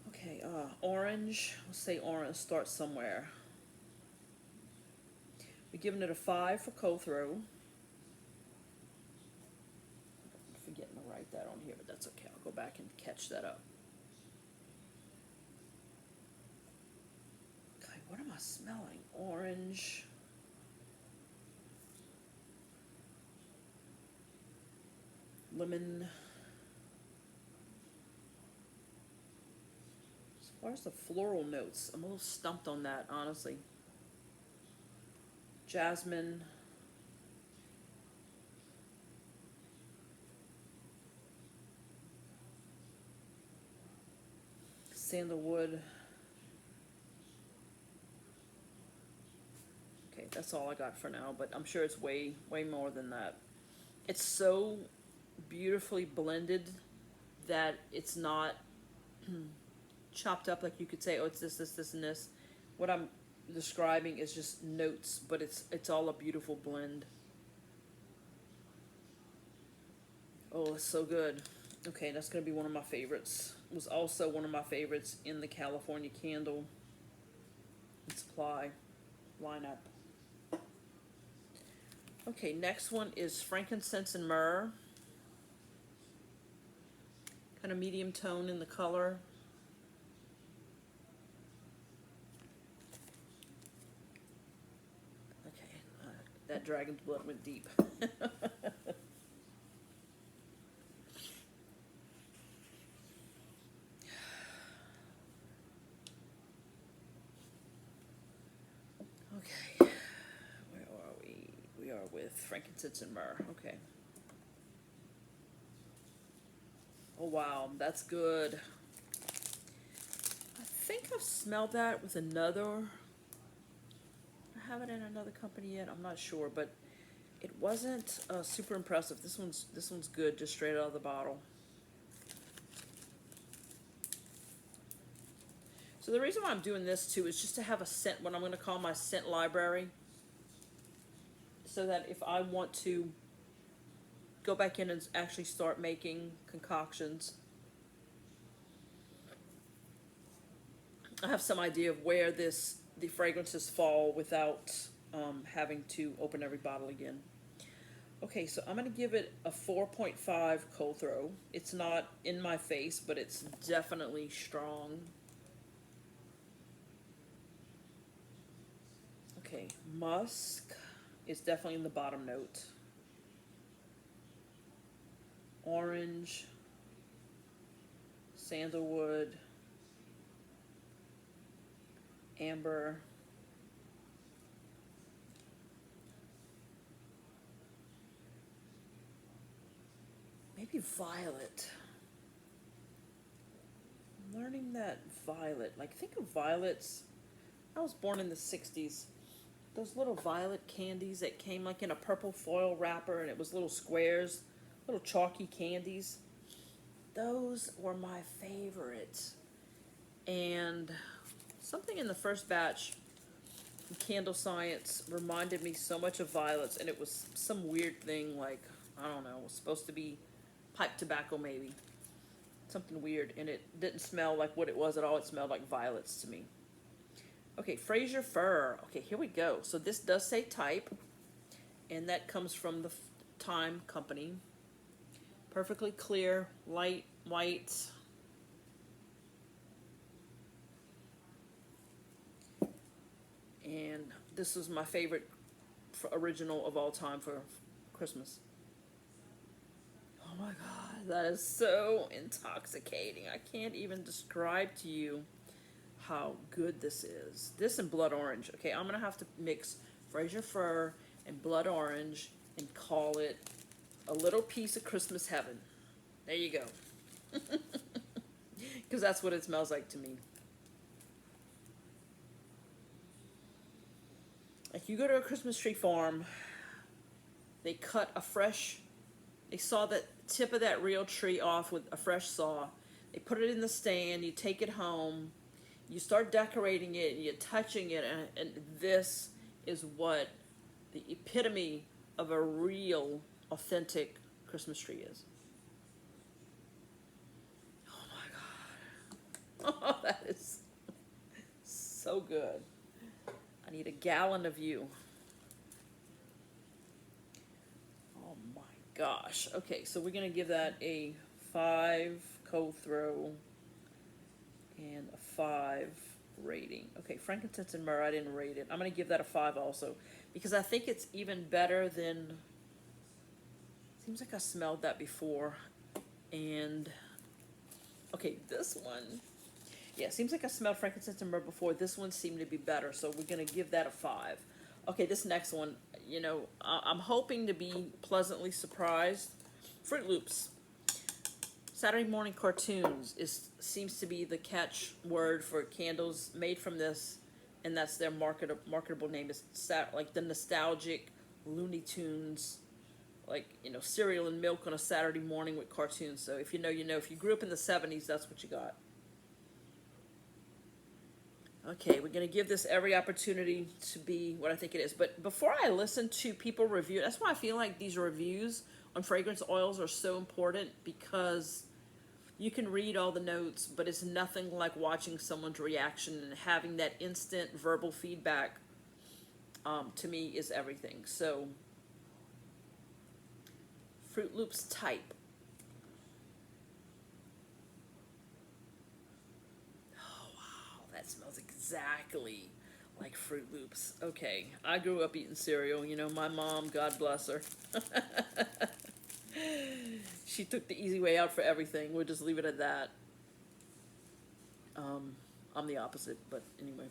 Okay, orange. Let's say orange. Start somewhere. We're giving it a 5 for cold throw. I'm forgetting to write that on here, but that's okay. I'll go back and catch that up. Okay, what am I smelling? Orange. Lemon. As far as the floral notes, I'm a little stumped on that, honestly. Jasmine. Sandalwood. Okay, that's all I got for now, but I'm sure it's way more than that. It's so beautifully blended that it's not chopped up like you could say, oh, it's this, and this. What I'm describing is just notes, but it's all a beautiful blend. Oh, it's so good. Okay, that's going to be one of my favorites. It was also one of my favorites in the California Candle and Supply lineup. Okay, next one is Frankincense and Myrrh. Kind of medium tone in the color. That dragon's blood went deep. Okay, where are we? We are with frankincense and myrrh. Okay. Oh wow, that's good. I think I've smelled that with another. I haven't in another company yet. I'm not sure, but it wasn't super impressive. This one's good, just straight out of the bottle. So the reason why I'm doing this too is just to have a scent, what I'm going to call my scent library, so that if I want to go back in and actually start making concoctions, I have some idea of where the fragrances fall without having to open every bottle again. Okay, so I'm going to give it a 4.5 cold throw. It's not in my face, but it's definitely strong. Okay, musk is definitely in the bottom note. Orange, sandalwood, amber, maybe violet. I'm learning that violet, like think of violets. I was born in the 60s. Those little violet candies that came like in a purple foil wrapper, and it was little squares, little chalky candies. Those were my favorites. And something in the first batch, Candle Science, reminded me so much of violets, and it was some weird thing like, I don't know, it was supposed to be pipe tobacco maybe. Something weird, and it didn't smell like what it was at all. It smelled like violets to me. Okay, Fraser Fir. Okay, here we go. So this does say type, and that comes from the Time Company. Perfectly clear, light white. And this is my favorite original of all time for Christmas. Oh my God, that is so intoxicating. I can't even describe to you how good this is. This and blood orange. Okay, I'm gonna have to mix Fraser Fir and blood orange and call it a little piece of Christmas heaven. There you go. Because that's what it smells like to me. Like you go to a Christmas tree farm, they cut a fresh, they saw the tip of that real tree off with a fresh saw. They put it in the stand, you take it home, you start decorating it, and you're touching it, and this is what the epitome of a real, authentic Christmas tree is. Oh my God. Oh, that is so good. I need a gallon of you. Oh my gosh. Okay, so we're going to give that a 5 cold throw and a 5 rating. Okay, frankincense and myrrh, I didn't rate it. I'm going to give that a 5 also, because I think it's even better than, seems like I smelled that before. And okay, this one, yeah, seems like I smelled frankincense and myrrh before. This one seemed to be better, so we're going to give that a 5. Okay, this next one, you know, I'm hoping to be pleasantly surprised. Fruit Loops. Saturday morning cartoons seems to be the catchword for candles made from this, and that's their marketable name. Is like the nostalgic Looney Tunes, like, you know, cereal and milk on a Saturday morning with cartoons. So if you know, you know. If you grew up in the 70s, that's what you got. Okay, we're going to give this every opportunity to be what I think it is. But before I listen to people review, that's why I feel like these reviews on fragrance oils are so important, because you can read all the notes, but it's nothing like watching someone's reaction, and having that instant verbal feedback, to me, is everything. So, Fruit Loops type. Oh, wow, that smells exactly like Fruit Loops. Okay, I grew up eating cereal. You know, my mom, God bless her. She took the easy way out for everything. We'll just leave it at that. I'm the opposite, but anyway.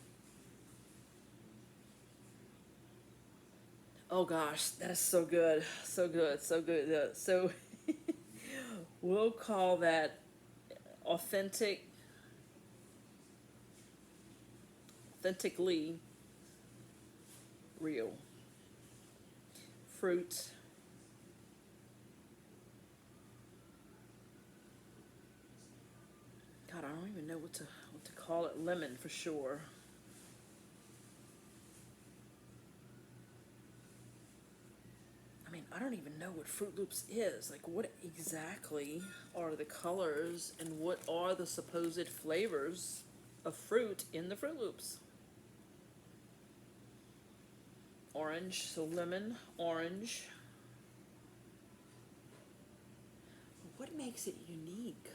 Oh gosh, that is so good. So good, so good. So we'll call that authentically real fruit. God, I don't even know what to call it. Lemon for sure. I mean, I don't even know what Fruit Loops is. Like, what exactly are the colors and what are the supposed flavors of fruit in the Fruit Loops? Orange, so lemon, orange. What makes it unique?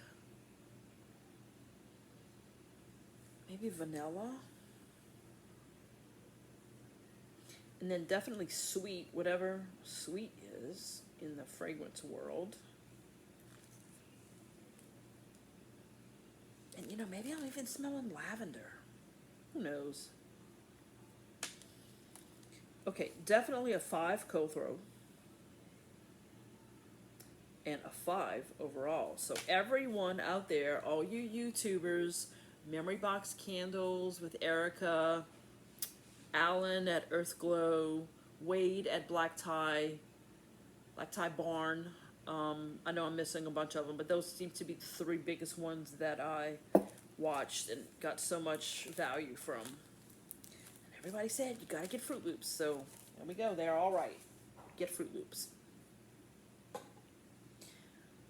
Maybe vanilla? And then definitely sweet, whatever sweet is in the fragrance world. And you know, maybe I'm even smelling lavender. Who knows? Okay, definitely a 5 cold throw. And a 5 overall. So everyone out there, all you YouTubers, Memory Box Candles with Erica, Alan at Earthglow, Wade at Black Tie Barn. I know I'm missing a bunch of them, but those seem to be the 3 biggest ones that I watched and got so much value from. And everybody said, you gotta get Fruit Loops. So there we go, they're all right. Get Fruit Loops.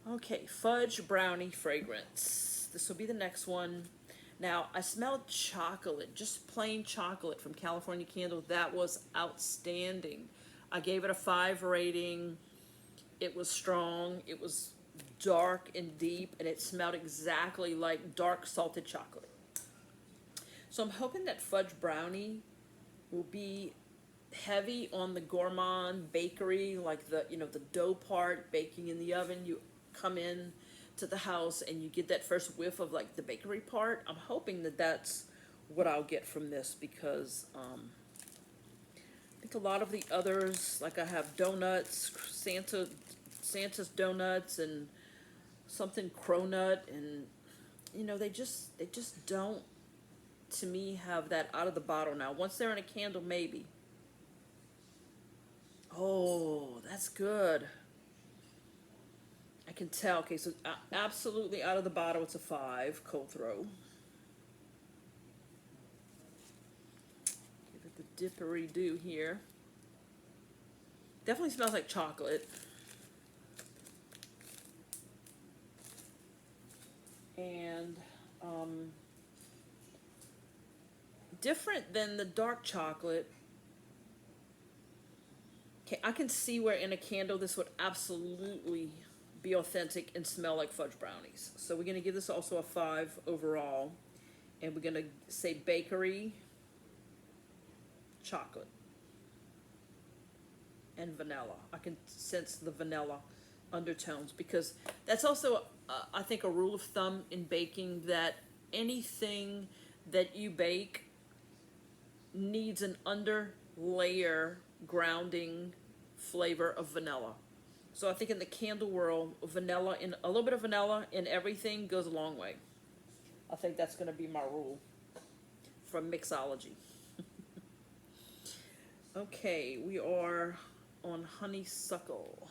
Okay, Fudge Brownie fragrance. This will be the next one. Now, I smelled chocolate, just plain chocolate from California Candle. That was outstanding. I gave it a 5 rating. It was strong. It was dark and deep, and it smelled exactly like dark salted chocolate. So I'm hoping that Fudge Brownie will be heavy on the gourmand bakery, like the dough part, baking in the oven. You come in to the house and you get that first whiff of like the bakery part. I'm hoping that that's what I'll get from this, because I think a lot of the others, like I have donuts, Santa's donuts, and something cronut, and you know, they just don't, to me, have that out of the bottle. Now once they're in a candle, maybe. Oh, that's good. I can tell. Okay, so absolutely out of the bottle, it's a 5 cold throw. Give it the dippery-do here. Definitely smells like chocolate. And different than the dark chocolate. Okay, I can see where in a candle this would absolutely be authentic and smell like fudge brownies. So we're going to give this also a 5 overall. And we're going to say bakery, chocolate, and vanilla. I can sense the vanilla undertones, because that's also, I think, a rule of thumb in baking, that anything that you bake needs an underlayer grounding flavor of vanilla. So I think in the candle world, vanilla, in a little bit of vanilla in everything goes a long way. I think that's going to be my rule from mixology. Okay, we are on Honeysuckle.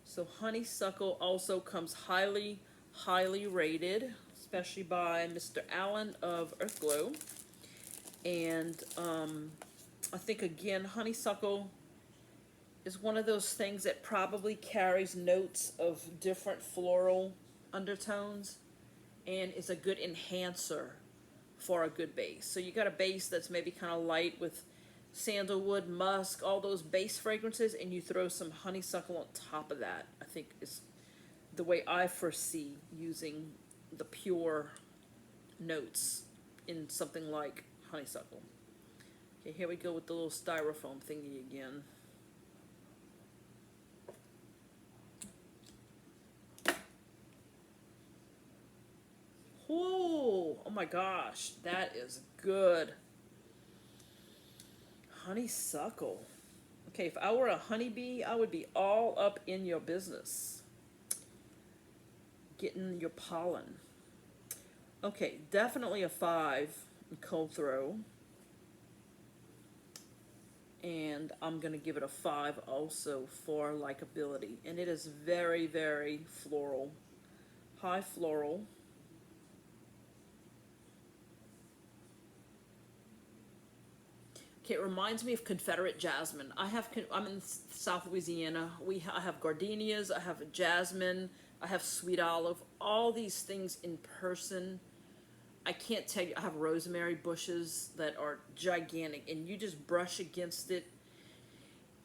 So Honeysuckle also comes highly, highly rated, especially by Mr. Allen of Earthglow. And I think, again, Honeysuckle is one of those things that probably carries notes of different floral undertones and is a good enhancer for a good base. So you got a base that's maybe kind of light with sandalwood, musk, all those base fragrances, and you throw some honeysuckle on top of that. I think is the way I foresee using the pure notes in something like honeysuckle. Okay, here we go with the little styrofoam thingy again. Whoa! Oh my gosh, that is good. Honeysuckle. Okay, if I were a honeybee, I would be all up in your business. Getting your pollen. Okay, definitely a 5 in cold throw. And I'm going to give it a 5 also for likability. And it is very, very floral. High floral. Okay, it reminds me of Confederate jasmine. I'm in South Louisiana. I have gardenias, I have jasmine, I have sweet olive, all these things in person. I can't tell you, I have rosemary bushes that are gigantic, and you just brush against it.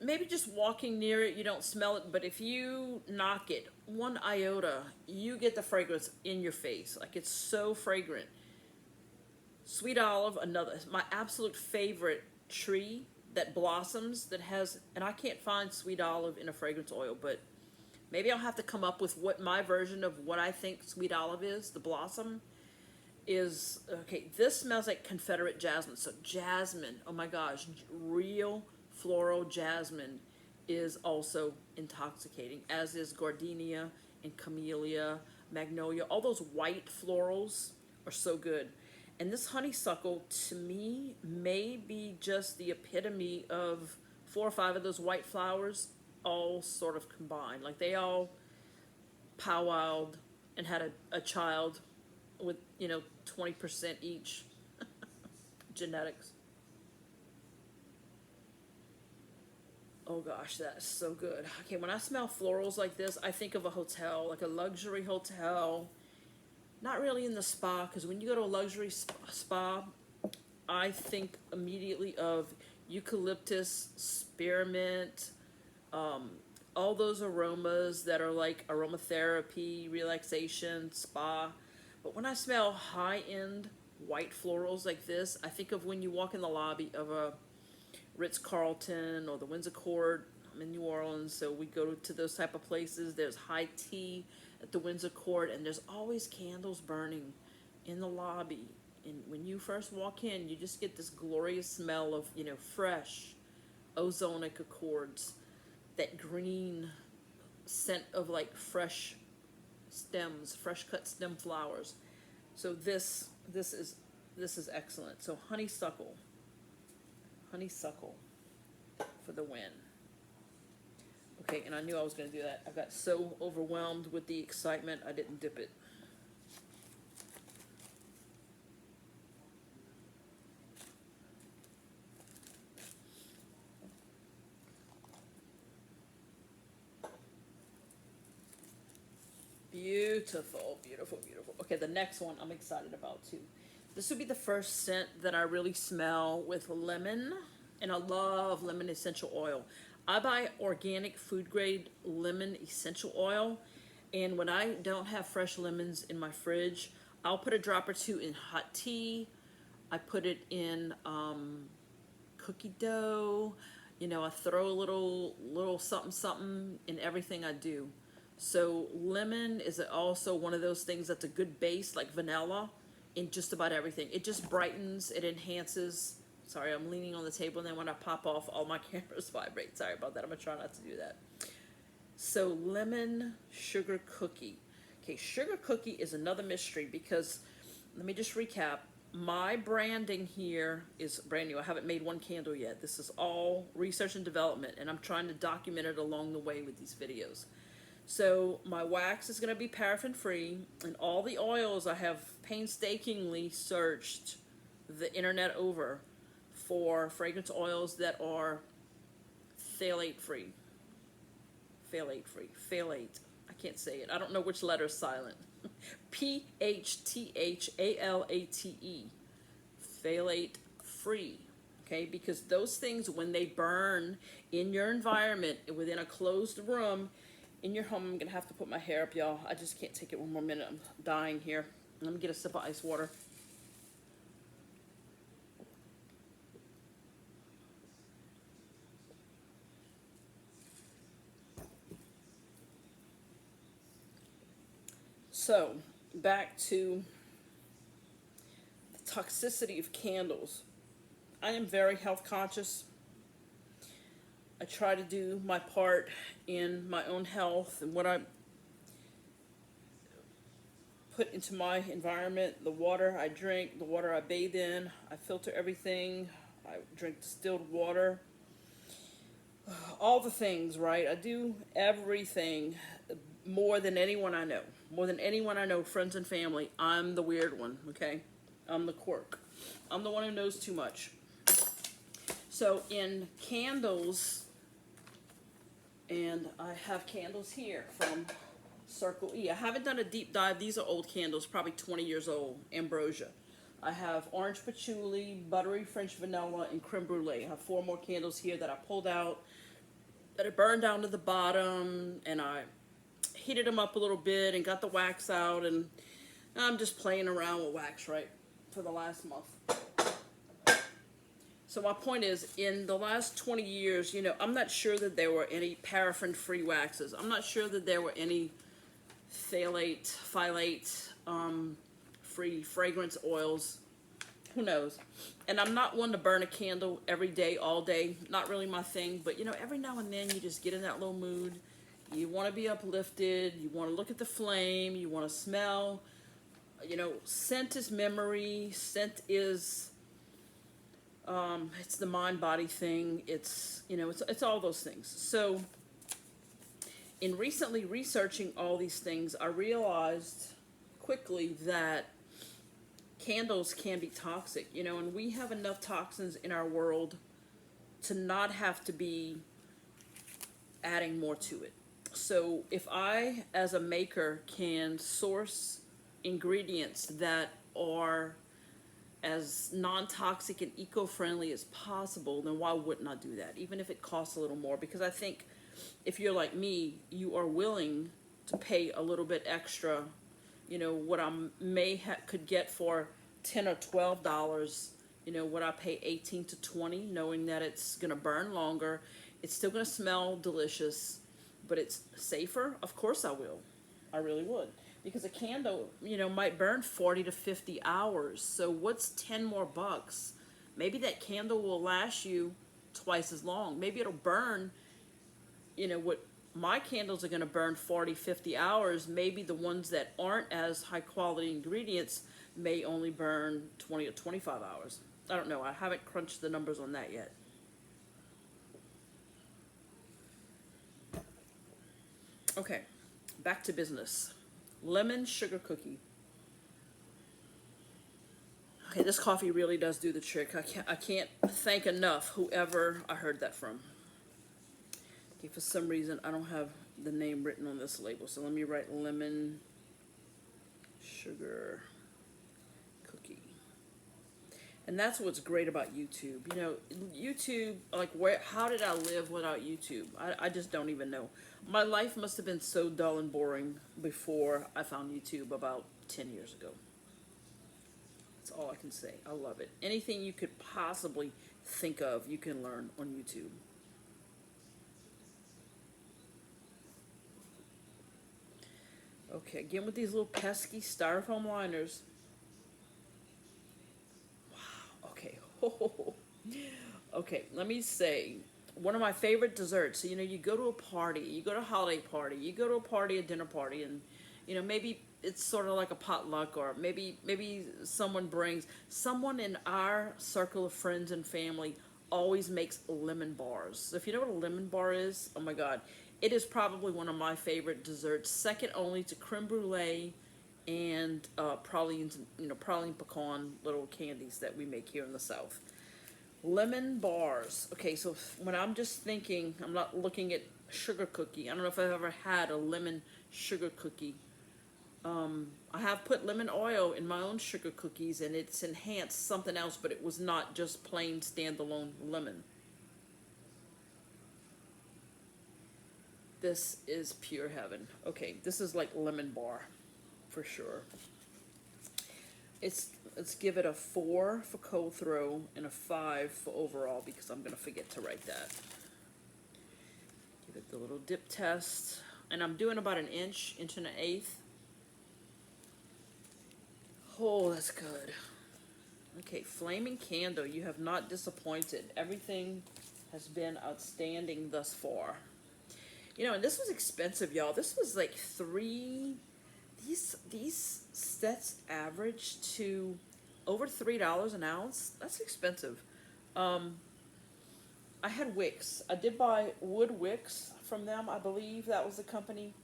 Maybe just walking near it, you don't smell it, but if you knock it 1 iota, you get the fragrance in your face. Like, it's so fragrant. Sweet olive, another, my absolute favorite tree that blossoms that has, and I can't find sweet olive in a fragrance oil, but maybe I'll have to come up with what my version of what I think sweet olive is. The blossom is, okay, this smells like Confederate jasmine. So jasmine, oh my gosh, real floral jasmine is also intoxicating, as is gardenia and camellia, magnolia. All those white florals are so good. And this honeysuckle, to me, may be just the epitome of 4 or 5 of those white flowers all sort of combined. Like, they all powwowed and had a child with, 20% each. Genetics. Oh gosh, that is so good. Okay, when I smell florals like this, I think of a hotel, like a luxury hotel. Not really in the spa, because when you go to a luxury spa, I think immediately of eucalyptus, spearmint, all those aromas that are like aromatherapy, relaxation, spa. But when I smell high-end white florals like this, I think of when you walk in the lobby of a Ritz-Carlton or the Windsor Court. I'm in New Orleans, so we go to those type of places. There's high tea at the Windsor Court, and there's always candles burning in the lobby. And when you first walk in, you just get this glorious smell of, fresh ozonic accords, that green scent of like fresh stems, fresh cut stem flowers. So this is excellent. So honeysuckle for the win. Okay, and I knew I was going to do that. I got so overwhelmed with the excitement, I didn't dip it. Beautiful, beautiful, beautiful. Okay, the next one I'm excited about too. This would be the first scent that I really smell with lemon, and I love lemon essential oil. I buy organic food grade lemon essential oil, and when I don't have fresh lemons in my fridge, I'll put a drop or 2 in hot tea. I put it in cookie dough. I throw a little something in everything I do. So lemon is also one of those things that's a good base, like vanilla, in just about everything. It just brightens, it enhances. Sorry, I'm leaning on the table, and then when I pop off, all my cameras vibrate. Sorry about that. I'm going to try not to do that. So lemon sugar cookie. Okay, sugar cookie is another mystery because, let me just recap. My branding here is brand new. I haven't made one candle yet. This is all research and development, and I'm trying to document it along the way with these videos. So my wax is going to be paraffin free, and all the oils I have painstakingly searched the internet over for fragrance oils that are phthalate free. Phthalate. I can't say it. I don't know which letter is silent. P-H-T-H-A-L-A-T-E. Phthalate free. Okay, because those things, when they burn in your environment, within a closed room, in your home, I'm going to have to put my hair up, y'all. I just can't take it one more minute. I'm dying here. Let me get a sip of ice water. So, back to the toxicity of candles. I am very health conscious. I try to do my part in my own health and what I put into my environment, the water I drink, the water I bathe in. I filter everything. I drink distilled water. All the things, right? I do everything more than anyone I know. More than anyone I know, friends and family. I'm the weird one, okay? I'm the quirk. I'm the one who knows too much. So in candles, and I have candles here from Circle E. I haven't done a deep dive. These are old candles, probably 20 years old. Ambrosia. I have orange patchouli, buttery French vanilla, and creme brulee. I have 4 more candles here that I pulled out, that I burned down to the bottom, and I heated them up a little bit and got the wax out, and I'm just playing around with wax, right, for the last month. So my point is, in the last 20 years, you know, I'm not sure that there were any paraffin-free waxes. I'm not sure that there were any phthalate, free fragrance oils. Who knows? And I'm not one to burn a candle every day, all day. Not really my thing. But, you know, every now and then you just get in that little mood. You want to be uplifted. You want to look at the flame. You want to smell. You know, scent is memory. Scent is... it's the mind-body thing. It's, you know, it's all those things. So, in recently researching all these things, I realized quickly that candles can be toxic, you know, and we have enough toxins in our world to not have to be adding more to it. So, if I, as a maker, can source ingredients that are as non-toxic and eco-friendly as possible, then why wouldn't I do that, even if it costs a little more? Because I think if you're like me, you are willing to pay a little bit extra. You know, what I could get for $10 or $12, you know, what I pay $18 to $20, knowing that it's going to burn longer. It's still going to smell delicious, but it's safer. Of course I will. I really would. Because a candle, you know, might burn 40 to 50 hours. So what's 10 more bucks? Maybe that candle will last you twice as long. Maybe it'll burn, you know, what my candles are going to burn 40, 50 hours. Maybe the ones that aren't as high quality ingredients may only burn 20 or 25 hours. I don't know. I haven't crunched the numbers on that yet. Okay, back to business. Lemon sugar cookie. Okay, this coffee really does do the trick. I can't thank enough whoever I heard that from. Okay, for some reason I don't have the name written on this label, so let me write lemon sugar cookie. And that's what's great about YouTube. You know, YouTube, like, how did I live without YouTube? I just don't even know. My life must have been so dull and boring before I found YouTube about 10 years ago. That's all I can say. I love it. Anything you could possibly think of, you can learn on YouTube. Okay, again with these little pesky styrofoam liners. Wow, okay. Okay, let me say, one of my favorite desserts. So, you know, you go to a party, you go to a holiday party, you go to a party, a dinner party, and, you know, maybe it's sort of like a potluck, or maybe someone in our circle of friends and family always makes lemon bars. So if you know what a lemon bar is, oh my God, it is probably one of my favorite desserts, second only to creme brulee and praline, you know, praline pecan little candies that we make here in the South. Lemon bars. Okay, so when I'm just thinking, I'm not looking at sugar cookie. I don't know if I've ever had a lemon sugar cookie. I have put lemon oil in my own sugar cookies, and it's enhanced something else, but it was not just plain standalone lemon. This is pure heaven. Okay, this is like lemon bar for sure. Let's give it a 4 for cold throw and a 5 for overall, because I'm going to forget to write that. Give it the little dip test. And I'm doing about an inch and an eighth. Oh, that's good. Okay, Flaming Candle, you have not disappointed. Everything has been outstanding thus far. You know, and this was expensive, y'all. This was like these sets average to over $3 an ounce. That's expensive. I had wicks. I did buy wood wicks from them. I believe that was the company.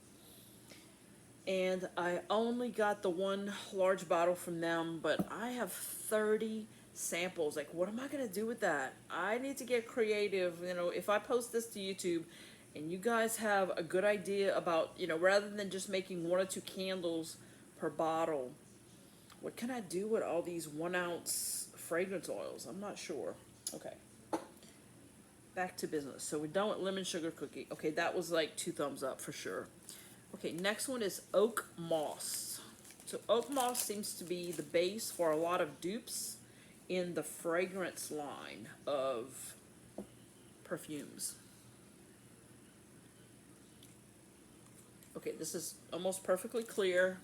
And I only got the one large bottle from them, but I have 30 samples. Like, what am I going to do with that? I need to get creative. You know, if I post this to YouTube and you guys have a good idea about, you know, rather than just making 1 or 2 candles per bottle, what can I do with all these 1 ounce fragrance oils? I'm not sure. Okay. Back to business. So we're done with lemon sugar cookie. Okay, that was like 2 thumbs up for sure. Okay, next one is Oakmoss. So Oakmoss seems to be the base for a lot of dupes in the fragrance line of perfumes. Okay, this is almost perfectly clear.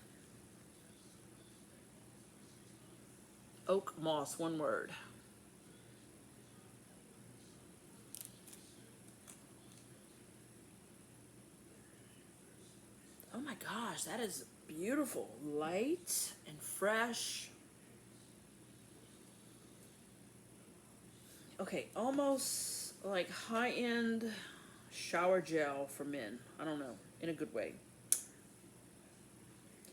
Oakmoss, one word. Oh my gosh, that is beautiful. Light and fresh. Okay, almost like high-end shower gel for men. I don't know, in a good way.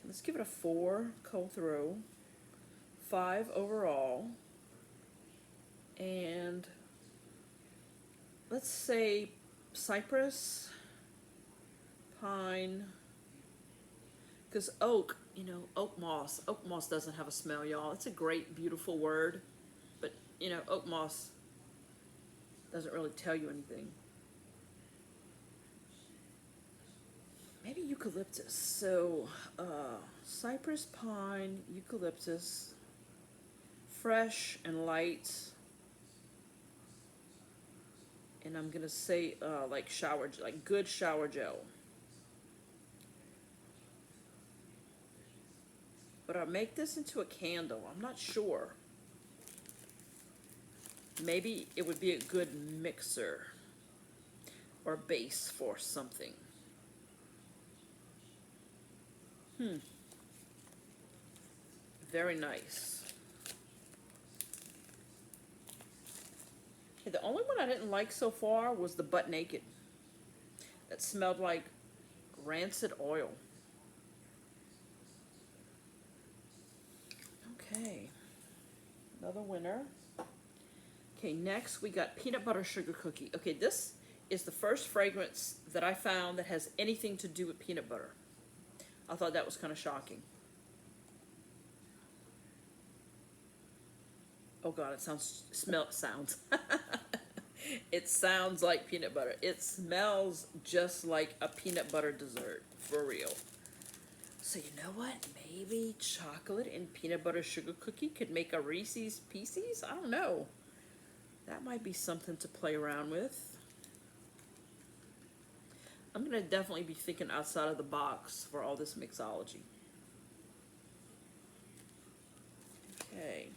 Let's give it a 4 cold throw, 5 overall, and let's say cypress, pine, because oak, you know, oak moss doesn't have a smell, y'all. It's a great, beautiful word, but, you know, oak moss doesn't really tell you anything. Maybe eucalyptus. So, cypress, pine, eucalyptus, fresh and light, and I'm gonna say like good shower gel. But I'll make this into a candle. I'm not sure. Maybe it would be a good mixer or base for something. Very nice. Okay, the only one I didn't like so far was the Butt Naked. That smelled like rancid oil. Okay, another winner. Okay, next we got Peanut Butter Sugar Cookie. Okay, this is the first fragrance that I found that has anything to do with peanut butter. I thought that was kind of shocking. Oh God, it sounds. It sounds like peanut butter. It smells just like a peanut butter dessert, for real. So you know what? Maybe chocolate and peanut butter sugar cookie could make a Reese's Pieces? I don't know. That might be something to play around with. I'm going to definitely be thinking outside of the box for all this mixology. Okay.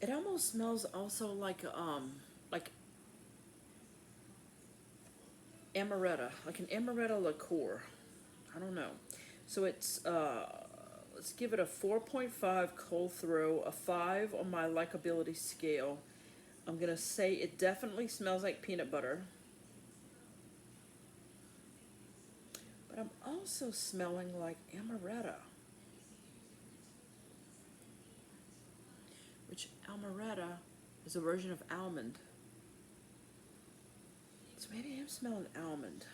It almost smells also like amaretto, like an amaretto liqueur. I don't know. So it's let's give it a 4.5 cold throw, a 5 on my likability scale. I'm gonna say it definitely smells like peanut butter, but I'm also smelling like amaretto. Which amaretto is a version of almond. So maybe I am smelling almond.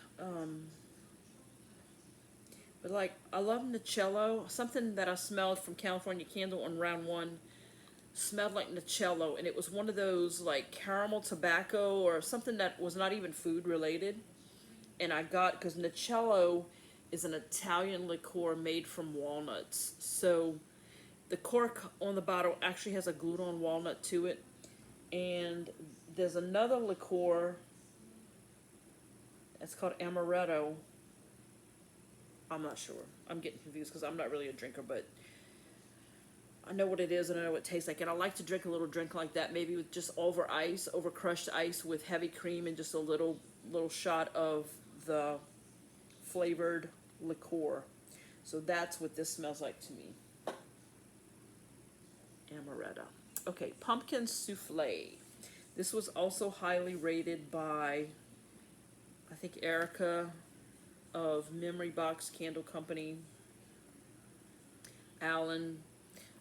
But like, I love Nicello. Something that I smelled from California Candle on round 1 smelled like Nicello, and it was one of those like caramel tobacco or something that was not even food related. And I got, because Nicello is an Italian liqueur made from walnuts. So the cork on the bottle actually has a glued on walnut to it. And there's another liqueur. It's called Amaretto. I'm not sure. I'm getting confused because I'm not really a drinker, but I know what it is and I know what it tastes like. And I like to drink a little drink like that, maybe with just over crushed ice with heavy cream and just a little shot of the flavored liqueur. So that's what this smells like to me. Amaretto. Okay, pumpkin souffle. This was also highly rated by, I think, Erica of Memory Box Candle Company, Alan.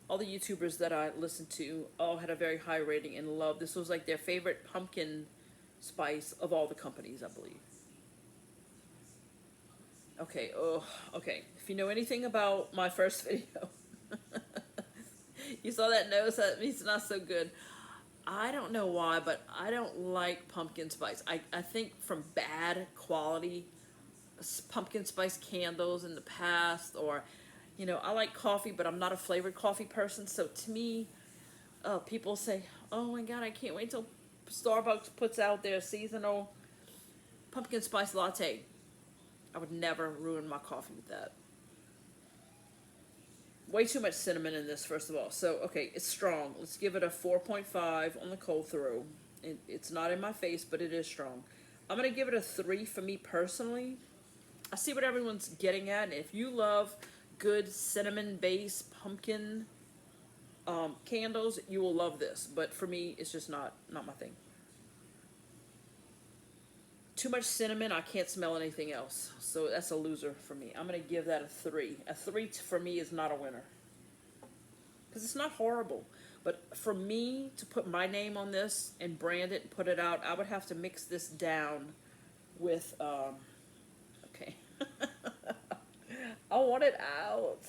All the YouTubers that I listened to all had a very high rating and love. This was like their favorite pumpkin spice of all the companies, I believe. Okay, okay. If you know anything about my first video, you saw that nose, that means it's not so good. I don't know why, but I don't like pumpkin spice. I think from bad quality pumpkin spice candles in the past, or, you know, I like coffee, but I'm not a flavored coffee person. So to me, people say, oh my God, I can't wait till Starbucks puts out their seasonal pumpkin spice latte. I would never ruin my coffee with that. Way too much cinnamon in this, first of all. So, okay, it's strong. Let's give it a 4.5 on the cold throw. It's not in my face, but it is strong. I'm going to give it a 3 for me personally. I see what everyone's getting at. And if you love good cinnamon-based pumpkin candles, you will love this. But for me, it's just not my thing. Too much cinnamon, I can't smell anything else. So that's a loser for me. I'm going to give that a 3. A 3 for me is not a winner. Because it's not horrible. But for me to put my name on this and brand it and put it out, I would have to mix this down with, okay. I want it out.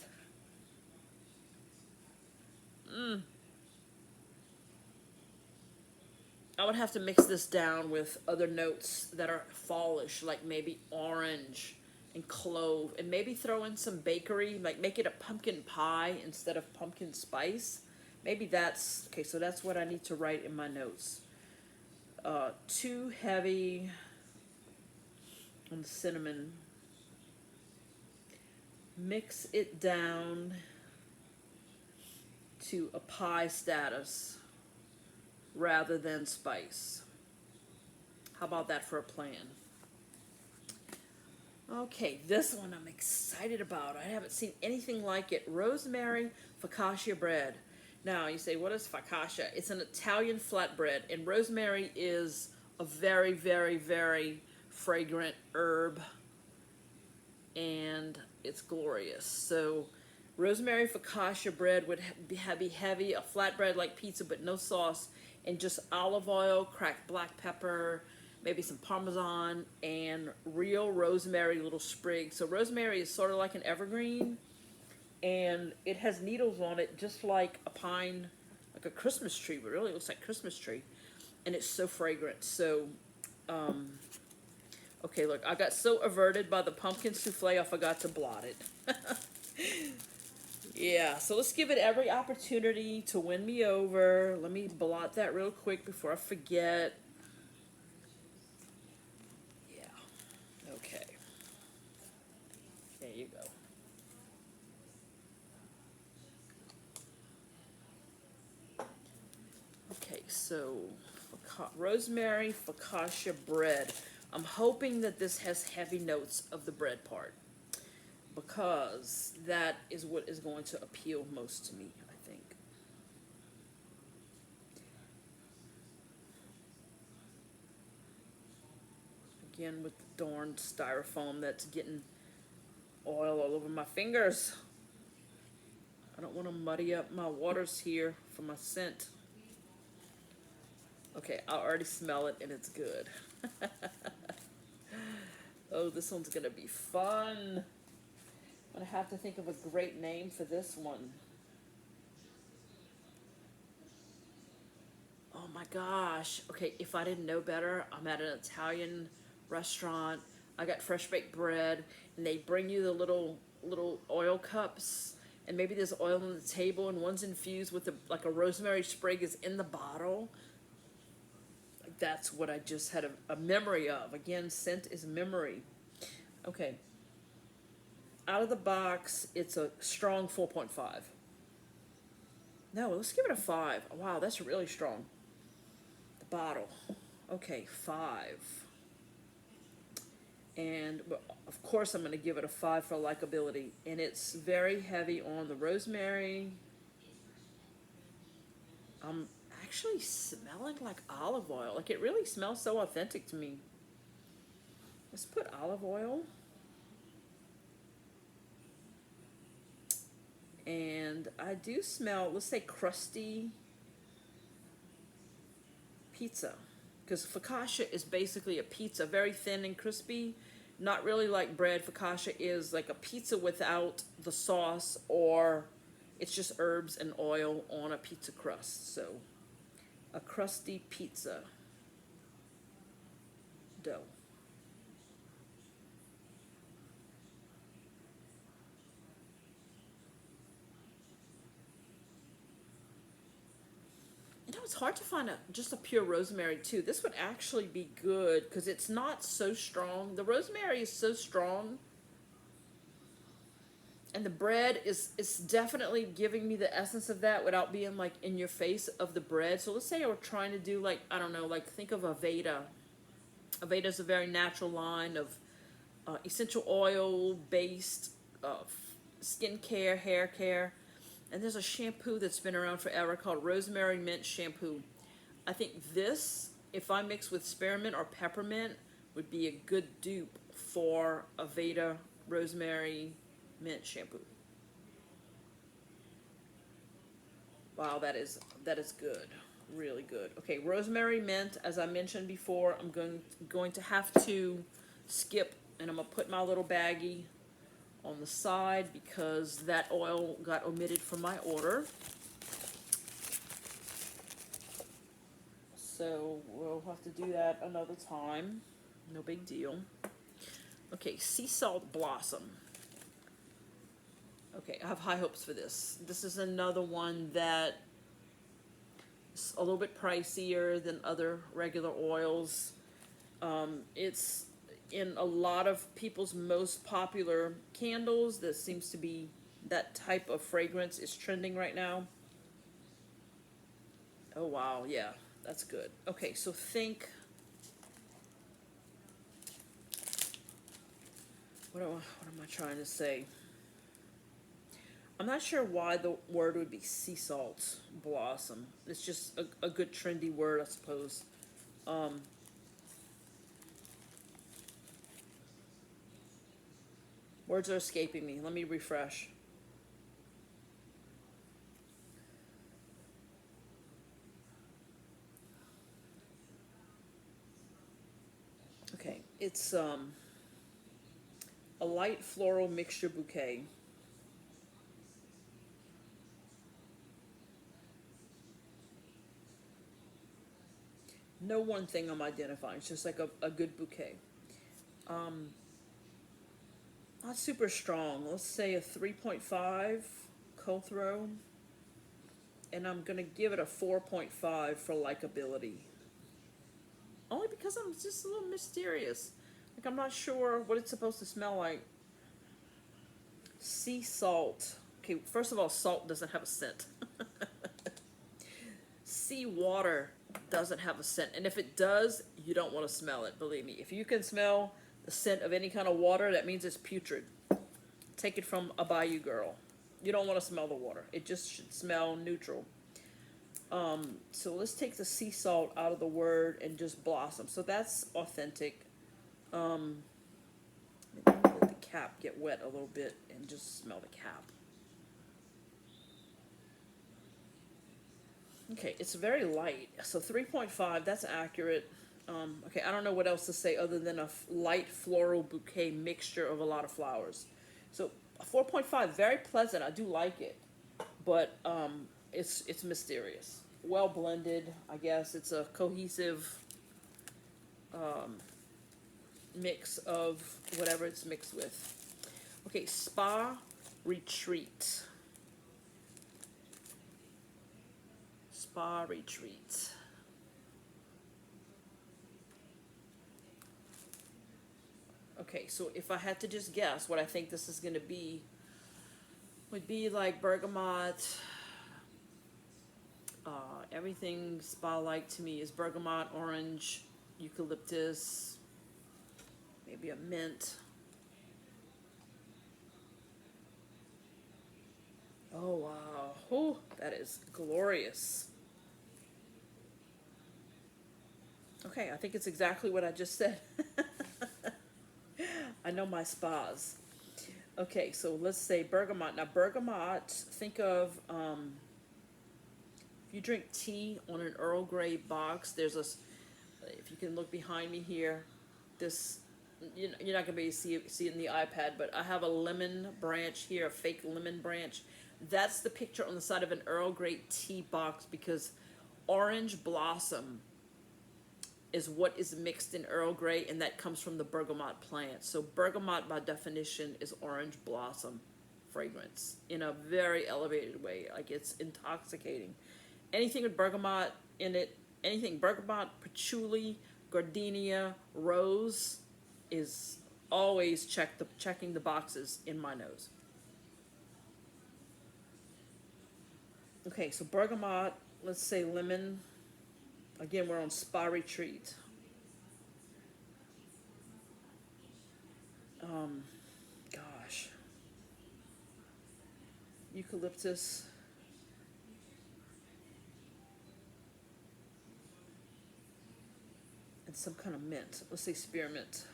I would have to mix this down with other notes that are fallish, like maybe orange and clove, and maybe throw in some bakery, like make it a pumpkin pie instead of pumpkin spice. Maybe that's, okay, so that's what I need to write in my notes. Too heavy on the cinnamon. Mix it down to a pie status rather than spice. How about that for a plan? Okay, this one I'm excited about. I haven't seen anything like it. Rosemary Focassia Bread. Now, you say, what is focaccia? It's an Italian flatbread, and rosemary is a very, very, very fragrant herb, and it's glorious. So, rosemary focaccia bread would be heavy, a flatbread like pizza, but no sauce, and just olive oil, cracked black pepper, maybe some Parmesan, and real rosemary little sprigs. So rosemary is sort of like an evergreen, and it has needles on it just like a pine, like a Christmas tree, but really it looks like a Christmas tree. And it's so fragrant. So, okay, look, I got so averted by the pumpkin souffle, I forgot to blot it. Yeah, so let's give it every opportunity to win me over. Let me blot that real quick before I forget. Yeah, okay. There you go. Okay, so rosemary focaccia bread. I'm hoping that this has heavy notes of the bread part, because that is what is going to appeal most to me, I think. Again, with the darn styrofoam that's getting oil all over my fingers. I don't want to muddy up my waters here for my scent. Okay, I already smell it and it's good. Oh, this one's going to be fun. I'm going to have to think of a great name for this one. Oh my gosh. Okay, if I didn't know better, I'm at an Italian restaurant. I got fresh baked bread, and they bring you the little oil cups, and maybe there's oil on the table, and one's infused with like a rosemary sprig is in the bottle. that's what I just had a memory of. Again, scent is memory. Okay. Out of the box, it's a strong 4.5. No, let's give it a 5. Wow, that's really strong. The bottle. Okay, 5. And of course I'm going to give it a 5 for likability. And it's very heavy on the rosemary. I'm actually smelling like olive oil. Like, it really smells so authentic to me. Let's put olive oil. And I do smell, let's say, crusty pizza. Because focaccia is basically a pizza, very thin and crispy. Not really like bread. Focaccia is like a pizza without the sauce, or it's just herbs and oil on a pizza crust. So, a crusty pizza dough. You know, it's hard to find just a pure rosemary too. This would actually be good because it's not so strong. The rosemary is so strong, and the bread is definitely giving me the essence of that without being like in your face of the bread. So let's say I were trying to do, like, I don't know, like, think of Aveda. Aveda is a very natural line of essential oil based skincare, hair care. And there's a shampoo that's been around forever called Rosemary Mint shampoo. I think this, if I mix with spearmint or peppermint, would be a good dupe for Aveda Rosemary Mint shampoo. Wow, that is good. Really good. Okay, Rosemary Mint, as I mentioned before, I'm going to have to skip, and I'm going to put my little baggie on the side because that oil got omitted from my order. So we'll have to do that another time. No big deal. Okay, sea salt blossom. Okay, I have high hopes for this. This is another one that is a little bit pricier than other regular oils. It's in a lot of people's most popular candles. This seems to be that type of fragrance is trending right now. Oh wow, yeah, that's good. Okay, so think, what am I trying to say? I'm not sure why the word would be sea salt blossom. It's just a good trendy word, I suppose. Words are escaping me. Let me refresh. Okay, it's a light floral mixture bouquet. No one thing I'm identifying. It's just like a good bouquet. Not super strong. Let's say a 3.5 Cothro. And I'm going to give it a 4.5 for likability. Only because I'm just a little mysterious. Like, I'm not sure what it's supposed to smell like. Sea salt. Okay, first of all, salt doesn't have a scent. Sea water doesn't have a scent. And if it does, you don't want to smell it, believe me. If you can smell the scent of any kind of water, that means it's putrid. Take it from a bayou girl. You don't want to smell the water. It just should smell neutral. So let's take the sea salt out of the word and just blossom. So that's authentic. Maybe let the cap get wet a little bit and just smell the cap. Okay, it's very light. So 3.5, that's accurate. Okay, I don't know what else to say other than a light floral bouquet mixture of a lot of flowers. So 4.5, very pleasant. I do like it, but it's mysterious. Well blended, I guess. It's a cohesive mix of whatever it's mixed with. Okay, Spa Retreat. Spa Retreat. Okay, so if I had to just guess what I think this is going to be, would be like bergamot. Everything spa-like to me is bergamot, orange, eucalyptus, maybe a mint. Oh wow, oh, that is glorious. Okay, I think it's exactly what I just said. I know my spas. Okay, so let's say bergamot. Now bergamot, think of if you drink tea on an Earl Grey box, there's a, if you can look behind me here, this, you're not going to be able to see it in the iPad, but I have a lemon branch here, a fake lemon branch. That's the picture on the side of an Earl Grey tea box, because orange blossom is what is mixed in Earl Grey, and that comes from the bergamot plant. So bergamot, by definition, is orange blossom fragrance in a very elevated way. Like, it's intoxicating. Anything with bergamot in it, anything bergamot, patchouli, gardenia, rose, is always checking the boxes in my nose. Okay, so bergamot, let's say lemon. Again, we're on spa retreat. Gosh. Eucalyptus. And some kind of mint. Let's say spearmint.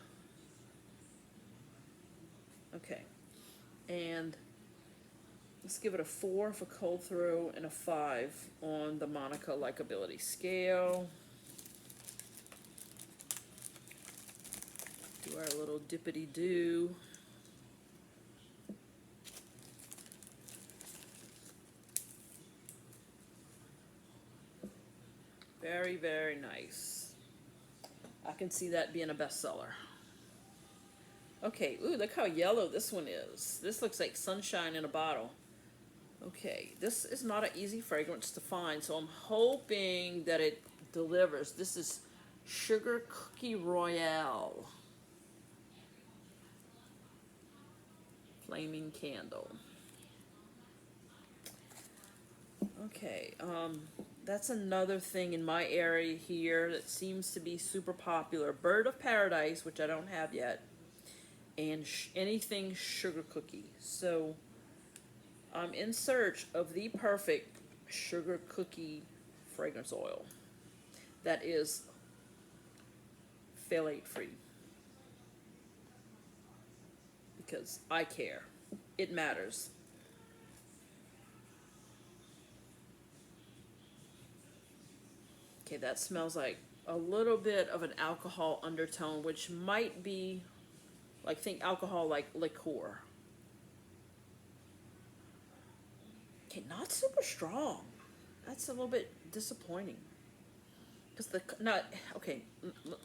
Okay. And let's give it a 4 for cold throw and a 5 on the Monica likability scale. Do our little dippity-doo. Very, very nice. I can see that being a bestseller. Okay, ooh, look how yellow this one is. This looks like sunshine in a bottle. Okay, this is not an easy fragrance to find, so I'm hoping that it delivers. This is Sugar Cookie Royale. Flaming Candle. Okay, that's another thing in my area here that seems to be super popular. Bird of Paradise, which I don't have yet, and anything sugar cookie. So I'm in search of the perfect sugar cookie fragrance oil that is phthalate free, because I care. It matters. Okay, that smells like a little bit of an alcohol undertone, which might be, like, think alcohol like liqueur. Okay, not super strong. That's a little bit disappointing. Because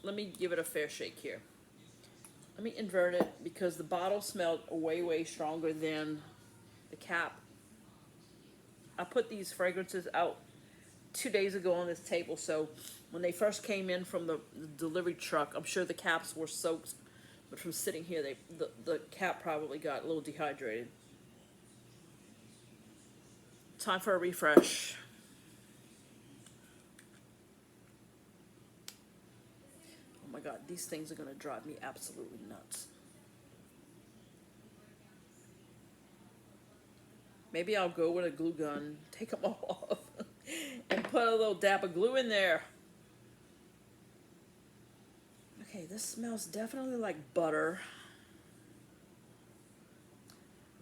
let me give it a fair shake here. Let me invert it, because the bottle smelled way, way stronger than the cap. I put these fragrances out 2 days ago on this table, so when they first came in from the delivery truck, I'm sure the caps were soaked, but from sitting here, the cap probably got a little dehydrated. Time for a refresh. Oh my god, these things are going to drive me absolutely nuts. Maybe I'll go with a glue gun, take them all off, and put a little dab of glue in there. Okay, this smells definitely like butter.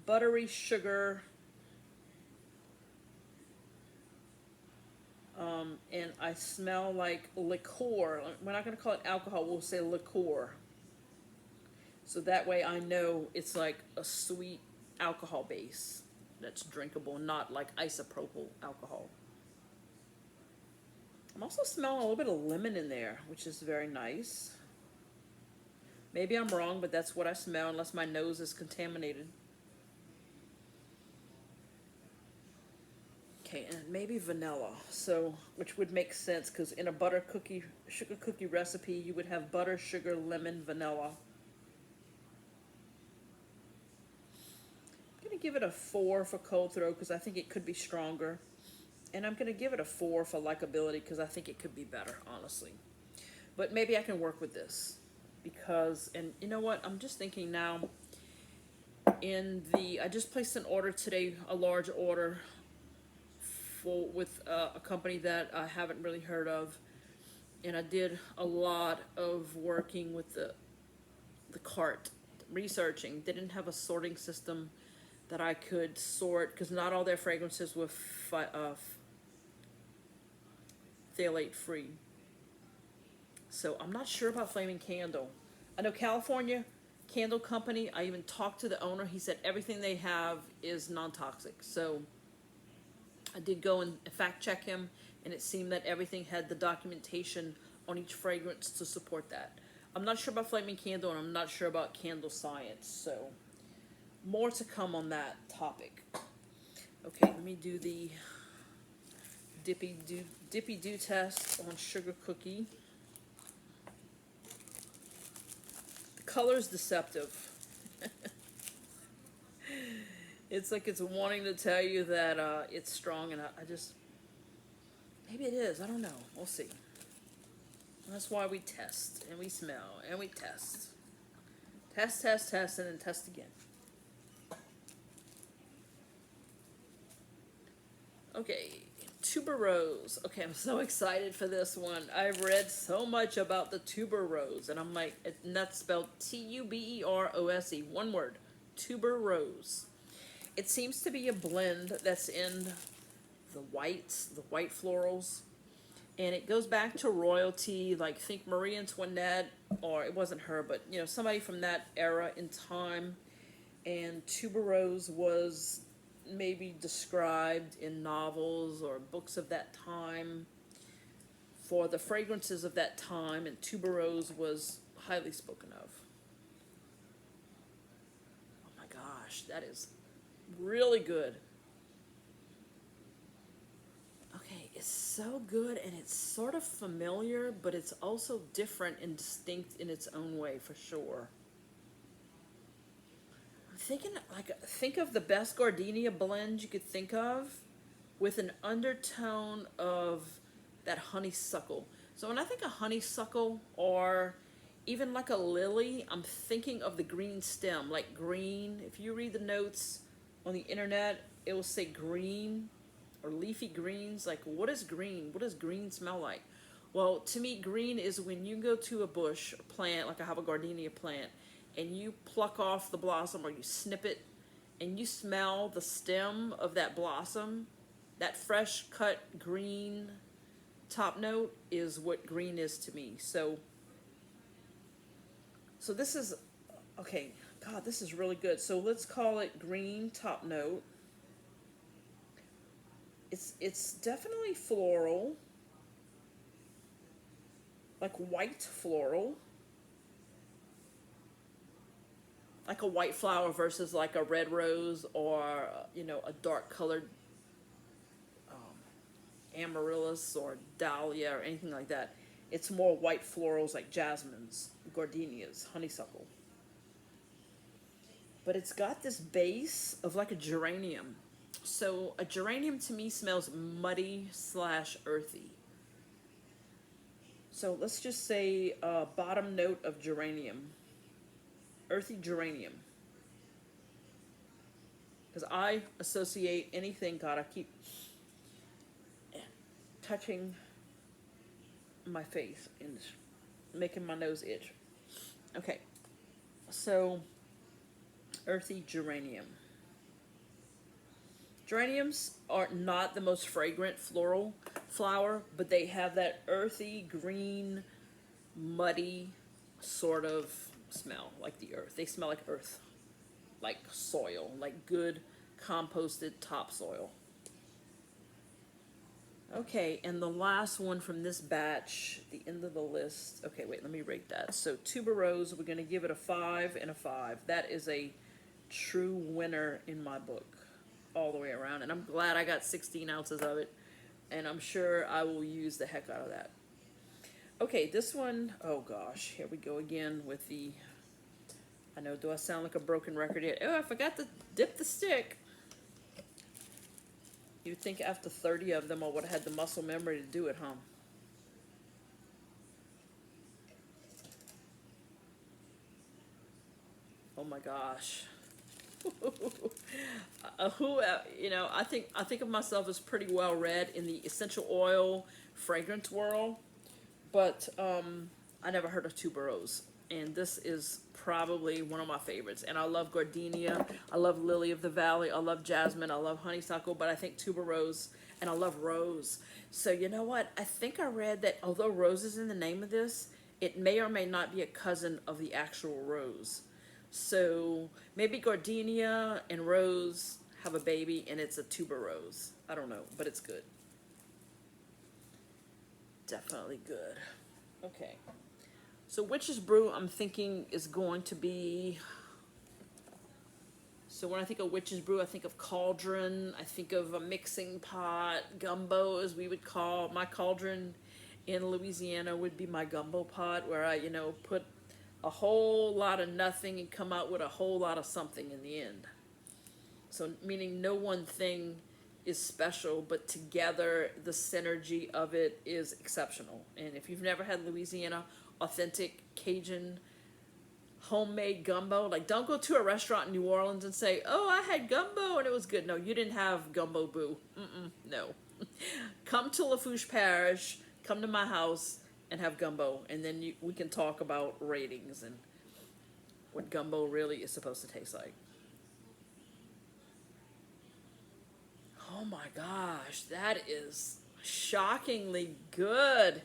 Buttery sugar. And I smell like liqueur. We're not going to call it alcohol, we'll say liqueur. So that way I know it's like a sweet alcohol base that's drinkable, not like isopropyl alcohol. I'm also smelling a little bit of lemon in there, which is very nice. Maybe I'm wrong, but that's what I smell, unless my nose is contaminated. Okay, and maybe vanilla, so, which would make sense, because in a sugar cookie recipe, you would have butter, sugar, lemon, vanilla. give it a 4 for cold throw because I think it could be stronger. And I'm going to give it a 4 for likability because I think it could be better, honestly. But maybe I can work with this because, and you know what, I'm just thinking now, I just placed an order today, a large order with a company that I haven't really heard of. And I did a lot of working with the cart, researching. They didn't have a sorting system that I could sort because not all their fragrances were phthalate free. So I'm not sure about Flaming Candle. I know California Candle Company, I even talked to the owner. He said everything they have is non-toxic. So I did go and fact check him, and it seemed that everything had the documentation on each fragrance to support that. I'm not sure about Flaming Candle, and I'm not sure about candle science. So more to come on that topic. Okay, let me do the Dippy Do test on Sugar Cookie. The color's deceptive. It's like it's wanting to tell you that it's strong, and I just, maybe it is. I don't know. We'll see. That's why we test, and we smell, and we test. Test, test, test, and then test again. Okay, Tuberose. Okay, I'm so excited for this one. I've read so much about the Tuberose, and I'm like, and that's spelled Tuberose, one word, Tuberose. It seems to be a blend that's in the white florals, and it goes back to royalty, like think Marie Antoinette, or it wasn't her, but you know, somebody from that era in time. And Tuberose was maybe described in novels or books of that time for the fragrances of that time, and Tuberose was highly spoken of. Oh my gosh, that is really good. Okay, it's so good, and it's sort of familiar, but it's also different and distinct in its own way, for sure. I'm thinking, think of the best gardenia blend you could think of with an undertone of that honeysuckle. So when I think of honeysuckle, or even like a lily, I'm thinking of the green stem, like green. If you read the notes on the internet, it will say green or leafy greens. Like, what is green? What does green smell like? Well, to me, green is when you go to a bush or plant, like I have a gardenia plant, and you pluck off the blossom or you snip it, and you smell the stem of that blossom. That fresh cut green top note is what green is to me. So this is, okay, God, this is really good. So let's call it green top note. It's definitely floral, like white floral, like a white flower versus like a red rose, or you know, a dark colored amaryllis or dahlia or anything like that. It's more white florals like jasmines, gardenias, honeysuckle. But it's got this base of like a geranium. So a geranium to me smells muddy / earthy. So let's just say bottom note of geranium. Earthy geranium. Because I associate anything, God, I keep touching my face and making my nose itch. Okay, so earthy geranium. Geraniums are not the most fragrant floral flower, but they have that earthy, green, muddy sort of smell, like the earth. They smell like earth, like soil, like good composted topsoil. Okay, and the last one from this batch, the end of the list. Okay, wait, let me rate that. So Tuberose, we're going to give it a 5 and a 5. That is a true winner in my book all the way around, and I'm glad I got 16 ounces of it, and I'm sure I will use the heck out of that. Okay, this one, oh gosh, here we go again with the I know, do I sound like a broken record yet? Oh, I forgot to dip the stick. You'd think after 30 of them I would have had the muscle memory to do it, huh? Oh my gosh. You know, I think of myself as pretty well read in the essential oil fragrance world, but I never heard of tuberose, and this is probably one of my favorites. And I love gardenia, I love lily of the valley, I love jasmine, I love honeysuckle, but I think tuberose, and I love rose. So you know what? I think I read that although rose is in the name of this, it may or may not be a cousin of the actual rose. So maybe gardenia and rose have a baby and it's a tuberose. I don't know, but it's good. Definitely good. Okay. So Witch's Brew, I'm thinking, is going to be... So when I think of Witch's Brew, I think of cauldron. I think of a mixing pot. Gumbo, as we would call... My cauldron in Louisiana would be my gumbo pot, where I, you know, put a whole lot of nothing and come out with a whole lot of something in the end. So meaning no one thing is special, but together the synergy of it is exceptional. And if you've never had Louisiana authentic Cajun homemade gumbo, like, don't go to a restaurant in New Orleans and say, oh, I had gumbo and it was good. No, you didn't have gumbo, boo. No. Come to Lafourche Parish, come to my house and have gumbo, and then we can talk about ratings and what gumbo really is supposed to taste like. Oh my gosh, that is shockingly good.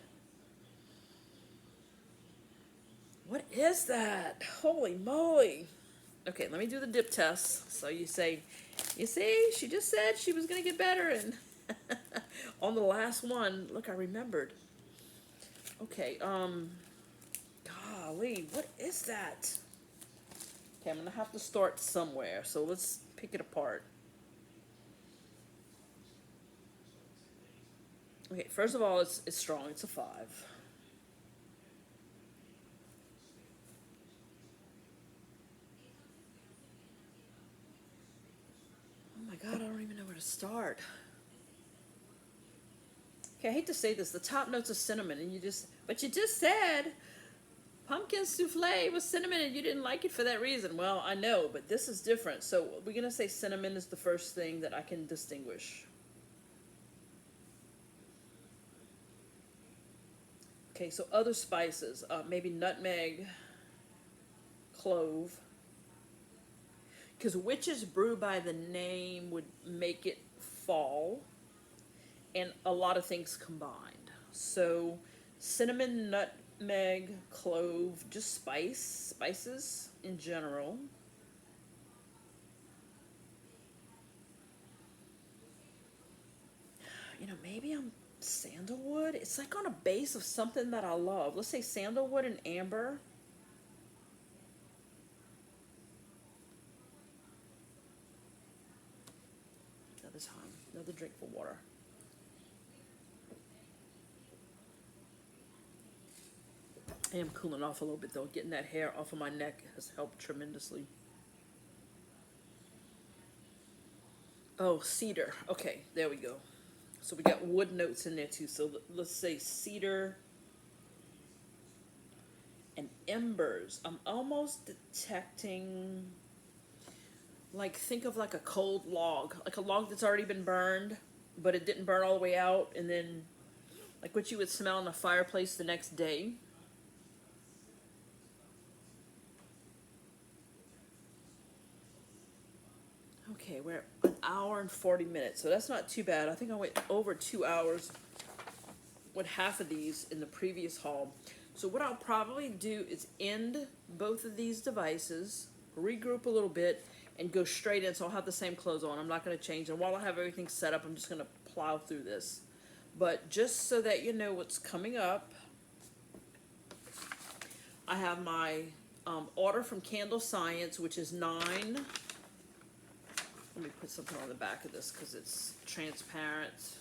What is that? Holy moly. Okay, let me do the dip test. So you say, you see, she just said she was going to get better, and on the last one, look, I remembered. Okay, golly, what is that? Okay, I'm going to have to start somewhere, so let's pick it apart. Okay, first of all, it's strong. It's a 5. Oh my God, I don't even know where to start. Okay, I hate to say this. The top notes are cinnamon, and you just said pumpkin souffle was cinnamon, and you didn't like it for that reason. Well, I know, but this is different. So we're gonna say cinnamon is the first thing that I can distinguish. Okay, so other spices, maybe nutmeg, clove. Because Witch's Brew by the name would make it fall, and a lot of things combined. So cinnamon, nutmeg, clove, just spices in general. You know, maybe I'm sandalwood. It's like on a base of something that I love. Let's say sandalwood and amber. Another drink for water. I am cooling off a little bit though. Getting that hair off of my neck has helped tremendously. Oh, cedar. Okay, there we go. So we got wood notes in there too. So let's say cedar and embers. I'm almost detecting, like, think of like a cold log, like a log that's already been burned, but it didn't burn all the way out, and then like what you would smell in a fireplace the next day. Okay, we're at 1 hour and 40 minutes, so that's not too bad. I think I went over 2 hours with half of these in the previous haul. So what I'll probably do is end both of these devices, regroup a little bit, and go straight in. So I'll have the same clothes on. I'm not going to change. And while I have everything set up, I'm just going to plow through this. But just so that you know what's coming up, I have my order from Candle Science, which is 9. Let me put something on the back of this because it's transparent.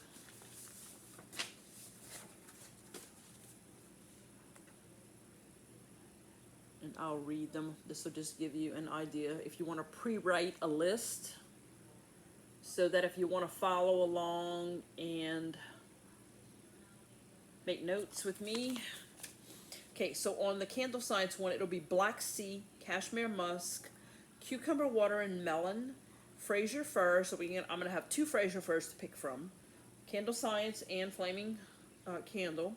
And I'll read them. This will just give you an idea if you want to pre-write a list, so that if you want to follow along and make notes with me. Okay, so on the Candle Science one, it'll be Black Sea, Cashmere Musk, Cucumber Water and Melon, Fraser Fir. So I'm going to have 2 Fraser Firs to pick from. Candle Science and Flaming Candle.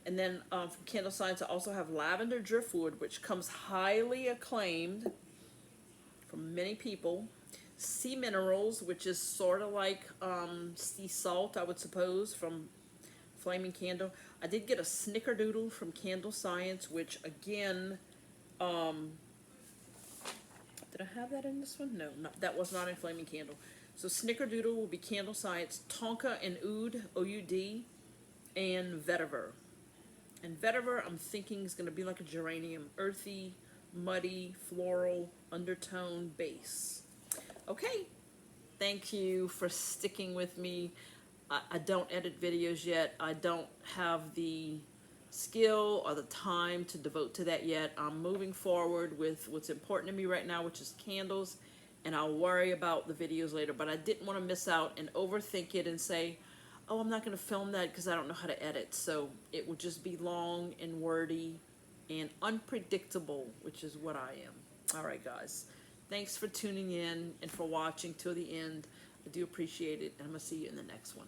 And then from Candle Science, I also have Lavender Driftwood, which comes highly acclaimed from many people. Sea Minerals, which is sort of like sea salt, I would suppose, from Flaming Candle. I did get a Snickerdoodle from Candle Science, which again, did I have that in this one? No, that was not in Flaming Candle. So Snickerdoodle will be Candle Science, Tonka and Oud, O-U-D, and Vetiver. And Vetiver, I'm thinking, is going to be like a geranium, earthy, muddy, floral, undertone base. Okay, thank you for sticking with me. I don't edit videos yet. I don't have the skill or the time to devote to that yet. I'm moving forward with what's important to me right now, which is candles, and I'll worry about the videos later. But I didn't want to miss out and overthink it and say, oh, I'm not going to film that because I don't know how to edit. So it would just be long and wordy and unpredictable, which is what I am. All right, guys. Thanks for tuning in and for watching till the end. I do appreciate it, and I'm going to see you in the next one.